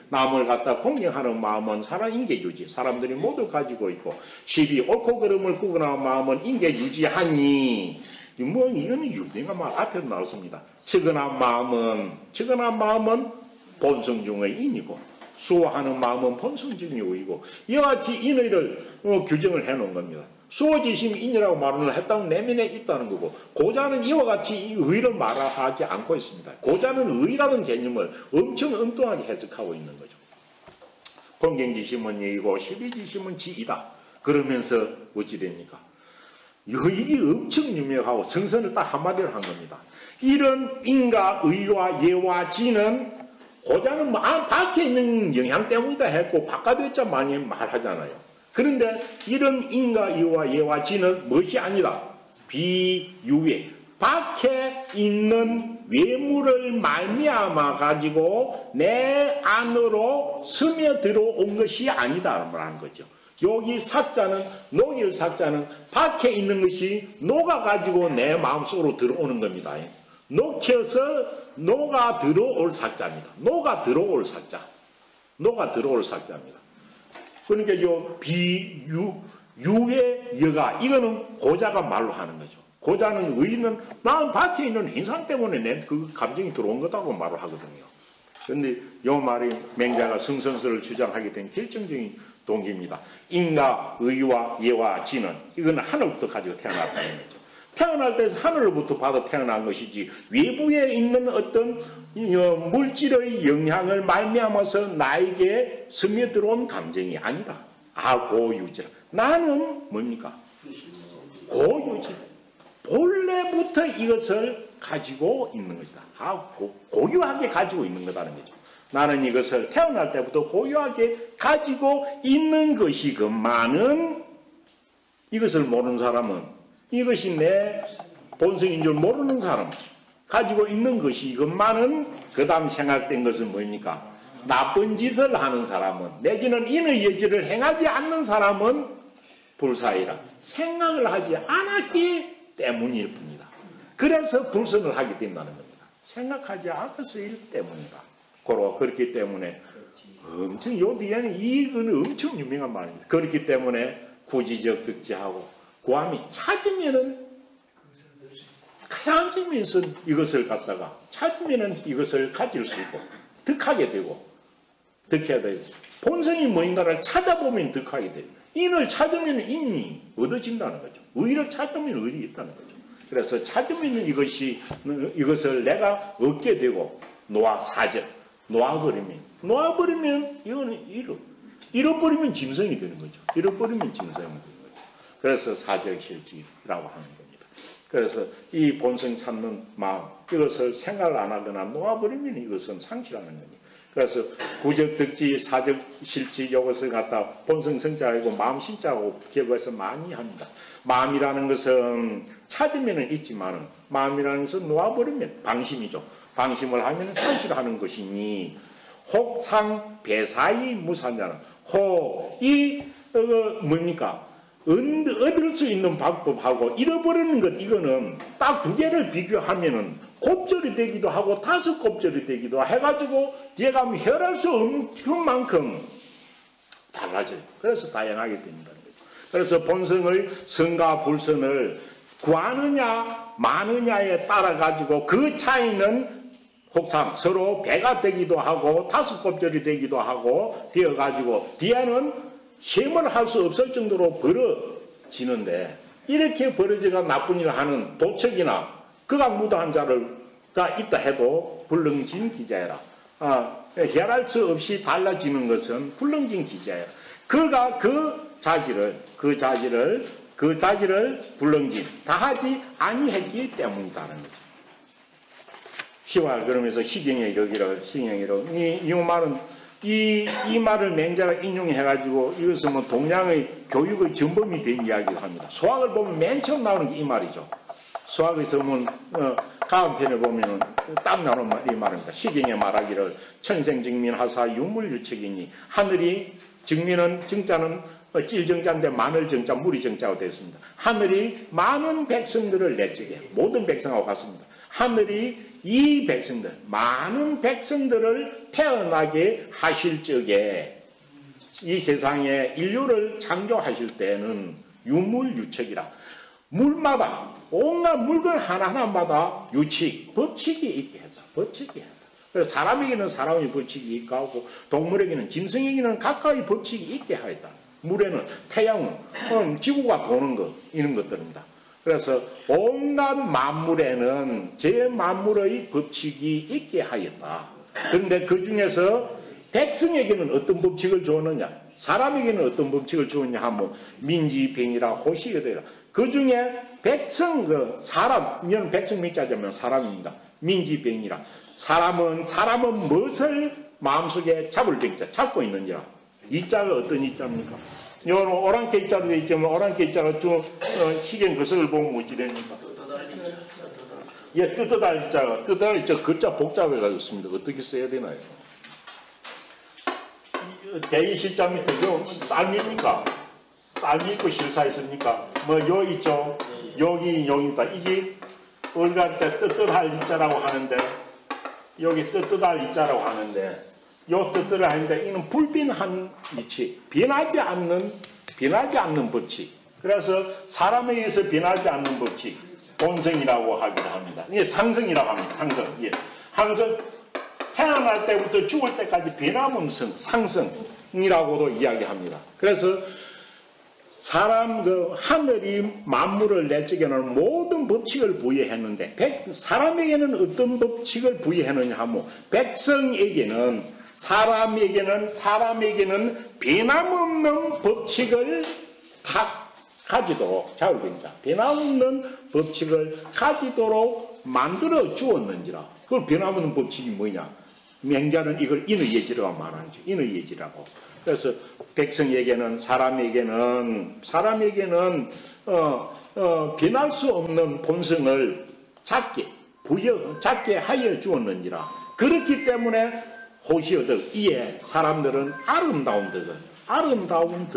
남을 갖다 공경하는 마음은 사람 인계유지, 사람들이 모두 가지고 있고, 시비 옳고 그름을 구분하는 마음은 인계유지하니, 뭐 이거는 유대가 말 앞에도 나왔습니다. 측은한 마음은 본성 중의 인이고, 수호하는 마음은 본성 중의 의이고, 이와 같이 인의를 규정을 해놓은 겁니다. 수호지심이 인이라고 말을 했다면 내면에 있다는 거고, 고자는 이와 같이 의를 말하지 않고 있습니다. 고자는 의라는 개념을 엄청 엉뚱하게 해석하고 있는 거죠. 공경지심은 예이고 시비지심은 지이다. 그러면서 어찌 됩니까? 이게 엄청 유명하고 성선을 딱 한마디로 한 겁니다. 이런 인과 의와 예와 지는 고자는 밖에 있는 영향 때문이다 했고 바깥에 있자 많이 말하잖아요. 그런데 이런 인과 의와 예와 지는 무엇이 아니다. 비유예, 밖에 있는 외물을 말미암아 가지고 내 안으로 스며들어온 것이 아니다라는 거죠. 여기 사자는, 녹일 사자는 밖에 있는 것이 녹아가지고 내 마음속으로 들어오는 겁니다. 녹혀서 녹아 들어올 사자입니다. 녹아 들어올 사자입니다. 그러니까 요 비유의 여가, 이거는 고자가 말로 하는 거죠. 고자는 의는 마음 밖에 있는 현상 때문에 내 그 감정이 들어온 거다고 말을 하거든요. 그런데 요 말이 맹자가 성선설을 주장하게 된 결정적인 동기입니다. 인과 의와 예와 지는, 이거는 하늘부터 가지고 태어났다는 거죠. 태어날 때 하늘로부터 받아 태어난 것이지 외부에 있는 어떤 물질의 영향을 말미암아서 나에게 스며들어온 감정이 아니다. 고유지라. 나는 뭡니까? 고유지. 본래부터 이것을 가지고 있는 것이다. 고유하게 가지고 있는 거다는 거죠. 나는 이것을 태어날 때부터 고유하게 가지고 있는 것이건만은, 이것을 모르는 사람은, 이것이 내 본성인 줄 모르는 사람, 가지고 있는 것이건만은, 그 다음 생각된 것은 뭡니까? 나쁜 짓을 하는 사람은, 내지는 인의 여지를 행하지 않는 사람은 불사이라. 생각을 하지 않았기 때문일 뿐이다. 그래서 불선을 하게 된다는 겁니다. 생각하지 않아서 일 때문이다. 그렇기 때문에 엄청 요 뒤에는 이거는 엄청 유명한 말입니다. 그렇기 때문에 구지적 득지하고 구함이 찾으면은 찾으면서 이것을 갖다가 찾으면은 이것을 가질 수 있고 득하게 되고 득해야 되고 본성이 뭐인가를 찾아보면 득하게 돼요. 인을 찾으면 인이 얻어진다는 거죠. 의를 찾으면 의리 있다는 거죠. 그래서 찾으면 이것을 내가 얻게 되고 놓아버리면 이거는 잃어버리면 짐승이 되는 거죠. 잃어버리면 짐승이 되는 거죠. 그래서 사적실지라고 하는 겁니다. 그래서 이 본성 찾는 마음 이것을 생각을 안 하거나 놓아버리면 이것은 상실하는 겁니다. 그래서 구적득지, 사적실지 이것을 갖다 본성성자하고 마음신자하고 결부해서 많이 합니다. 마음이라는 것은 찾으면 있지만 마음이라는 것은 놓아버리면 방심이죠. 방심을 하면 상실하는 것이니 혹상 배사의 무산자는 혹이 뭡니까? 얻을 수 있는 방법하고 잃어버리는 것 이거는 딱 두 개를 비교하면은 곱절이 되기도 하고 5곱절이 되기도 해가지고 뒤에 가면 혈할 수 없는 만큼 달라져요. 그래서 다양하게 된다는 거죠. 그래서 본성의 성과 불선을 구하느냐 마느냐에 따라 가지고 그 차이는 혹상 서로 배가 되기도 하고 5곱절이 되기도 하고 되어 가지고 뒤에는 시험을 할 수 없을 정도로 벌어지는데 이렇게 벌어져가 나쁜 일을 하는 도척이나 극악무도한 자가 있다 해도 불능진 기자해라. 해할 수 없이 달라지는 것은 불능진 기자해라. 그가 그 자질을 불능진 다하지 아니했기 때문이다는 거죠. 시활 그러면서 시경의 격이라 이 말은 이 말을 맹자가 인용해가지고 이것은 뭐 동양의 교육의 전범이 된 이야기를 합니다. 소학을 보면 맨 처음 나오는 게 이 말이죠. 수학에서 보면 가은편에 보면 딱 나오는 이 말입니다. 시경에 말하기를 천생증민하사 유물유척이니 하늘이 증민은 정자는 찔정자인데 마늘정자 무리정자가 되었습니다. 하늘이 많은 백성들을 내적에 모든 백성하고 같습니다. 하늘이 이 백성들 많은 백성들을 태어나게 하실 적에 이 세상에 인류를 창조하실 때는 유물유척이라 물마다 온갖 물건 하나하나마다 유칙, 법칙이 있게 했다. 법칙이 했다. 그래서 사람에게는 사람의 법칙이 있게 하고 동물에게는 짐승에게는 각각의 법칙이 있게 하였다. 물에는 태양은 지구가 도는 것 이런 것들입니다. 그래서 온갖 만물에는 제 만물의 법칙이 있게 하였다. 그런데 그 중에서 백성에게는 어떤 법칙을 주었느냐 사람에게는 어떤 법칙을 주었냐 하면 민지병이라 호시가 되라. 그 중에 백성, 사람, 이는 백성 밑자자면 사람입니다. 민지병이라. 사람은 무엇을 마음속에 잡을 병자, 잡고 있는지라. 이자가 어떤 이자입니까? 이거는 오랑캐 이자로 되어 있지만, 오랑캐 이자가 좀, 시경 거석을 보면 뭐지 됩니까? 예, 뜨뜻할 이자가, 뜨뜻할 이자, 글자 복잡해가지고 있습니다. 어떻게 써야 되나요? 대의실자 밑에, 쌀입니까? 쌀이 있고 실사 있습니까? 요 있죠? 여기입니다. 이게 우리가 뜨뜻할 이자라고 하는데 여기 뜨뜻할 이자라고 하는데 요 뜨뜻을 하는데 이는 불변한 이치 변하지 않는 법칙. 그래서 사람에 의해서 변하지 않는 법칙 본성이라고 하기도 합니다. 이게 상성이라고 합니다. 상성. 예. 항상 태어날 때부터 죽을 때까지 변함없는 상성이라고도 이야기합니다. 그래서 하늘이 만물을 낼 적에는 모든 법칙을 부여했는데 사람에게는 어떤 법칙을 부여했느냐 하면 백성에게는 사람에게는 변함없는 법칙을 가지도록 자울입니다. 변함없는 법칙을 가지도록 만들어 주었는지라. 그걸 변함없는 법칙이 뭐냐? 맹자는 이걸 인의예지라고 말하죠. 인의예지라고. 그래서 백성에게는 사람에게는 변할 수 없는 본성을 작게 하여 주었는지라. 그렇기 때문에 호시어덕 이에 사람들은 아름다운 덕을 아름다운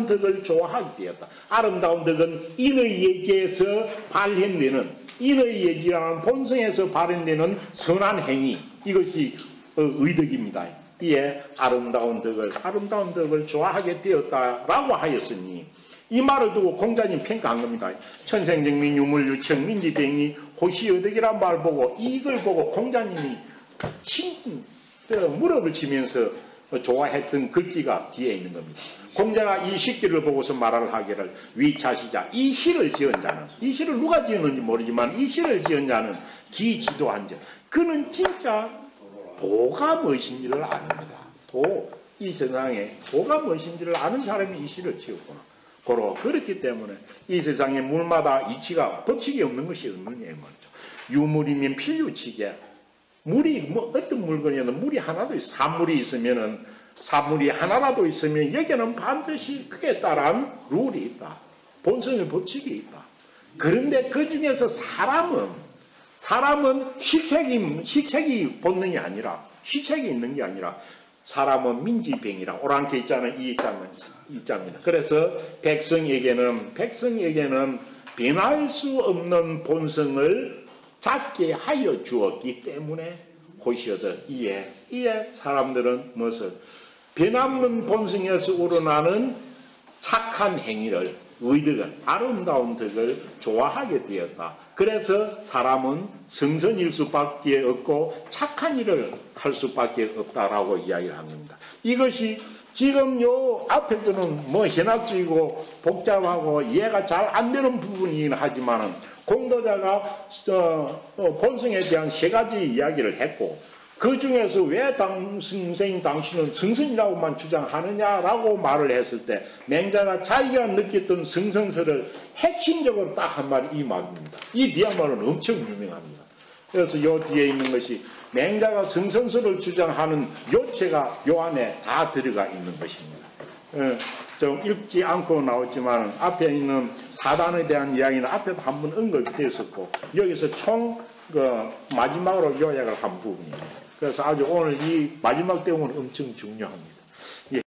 덕을 좋아하게 되었다. 아름다운 덕은 인의 예지에서 발현되는, 인의 예지라는 본성에서 발현되는 선한 행위, 이것이 의덕입니다. 이에 아름다운 덕을 좋아하게 되었다라고 하였으니, 이 말을 두고 공자님 평가한 겁니다. 천생정민 유물유청 민지병이 호시의덕이란 말 보고, 이걸 보고 공자님이 무릎을 치면서 좋아했던 글귀가 뒤에 있는 겁니다. 공자가 이 시기를 보고서 말을 하기를, 위차시자, 이 시를 지은 자는, 이 시를 누가 지었는지 모르지만 이 시를 지은 자는 기지도한 자, 그는 진짜 도가 무엇인지를 압니다. 이 세상에 도가 무엇인지를 아는 사람이 이 시를 지었구나. 그렇기 때문에 이 세상에 물마다 이치가, 법칙이 없는 것이 없느냐 말이죠. 유물이면 필요치게, 물이 어떤 물건이든 물이 하나도 있어. 사물이 하나라도 있으면 여기는 반드시 그에 따른 룰이 있다. 본성의 법칙이 있다. 그런데 그 중에서 사람은 실책이 본능이 아니라, 실책이 있는 게 아니라, 사람은 민지병이라 오랑캐 있잖아요. 이 있잖아요. 그래서 백성에게는 변할 수 없는 본성을 작게 하여 주었기 때문에 호시어들, 이에 사람들은 무엇을 변함없는 본성에서 우러나는 착한 행위를, 의덕을, 아름다운 덕을 좋아하게 되었다. 그래서 사람은 성선일 수밖에 없고 착한 일을 할 수밖에 없다라고 이야기를 한 겁니다. 이것이 지금 요 앞에서는 현학적이고 복잡하고 이해가 잘 안 되는 부분이긴 하지만은, 공도자가 본성에 대한 세 가지 이야기를 했고, 그 중에서 왜 선생님 당신은 성선이라고만 주장하느냐라고 말을 했을 때, 맹자가 자기가 느꼈던 성선설을 핵심적으로 딱 한 말이 이 말입니다. 이 뒤야말로는 엄청 유명합니다. 그래서 요 뒤에 있는 것이 맹자가 성선설을 주장하는 요체가 요 안에 다 들어가 있는 것입니다. 좀 읽지 않고 나왔지만 앞에 있는 사단에 대한 이야기는 앞에도 한번 언급되었었고, 여기서 총 마지막으로 요약을 한 부분입니다. 그래서 아주 오늘 이 마지막 대목은 엄청 중요합니다. 예.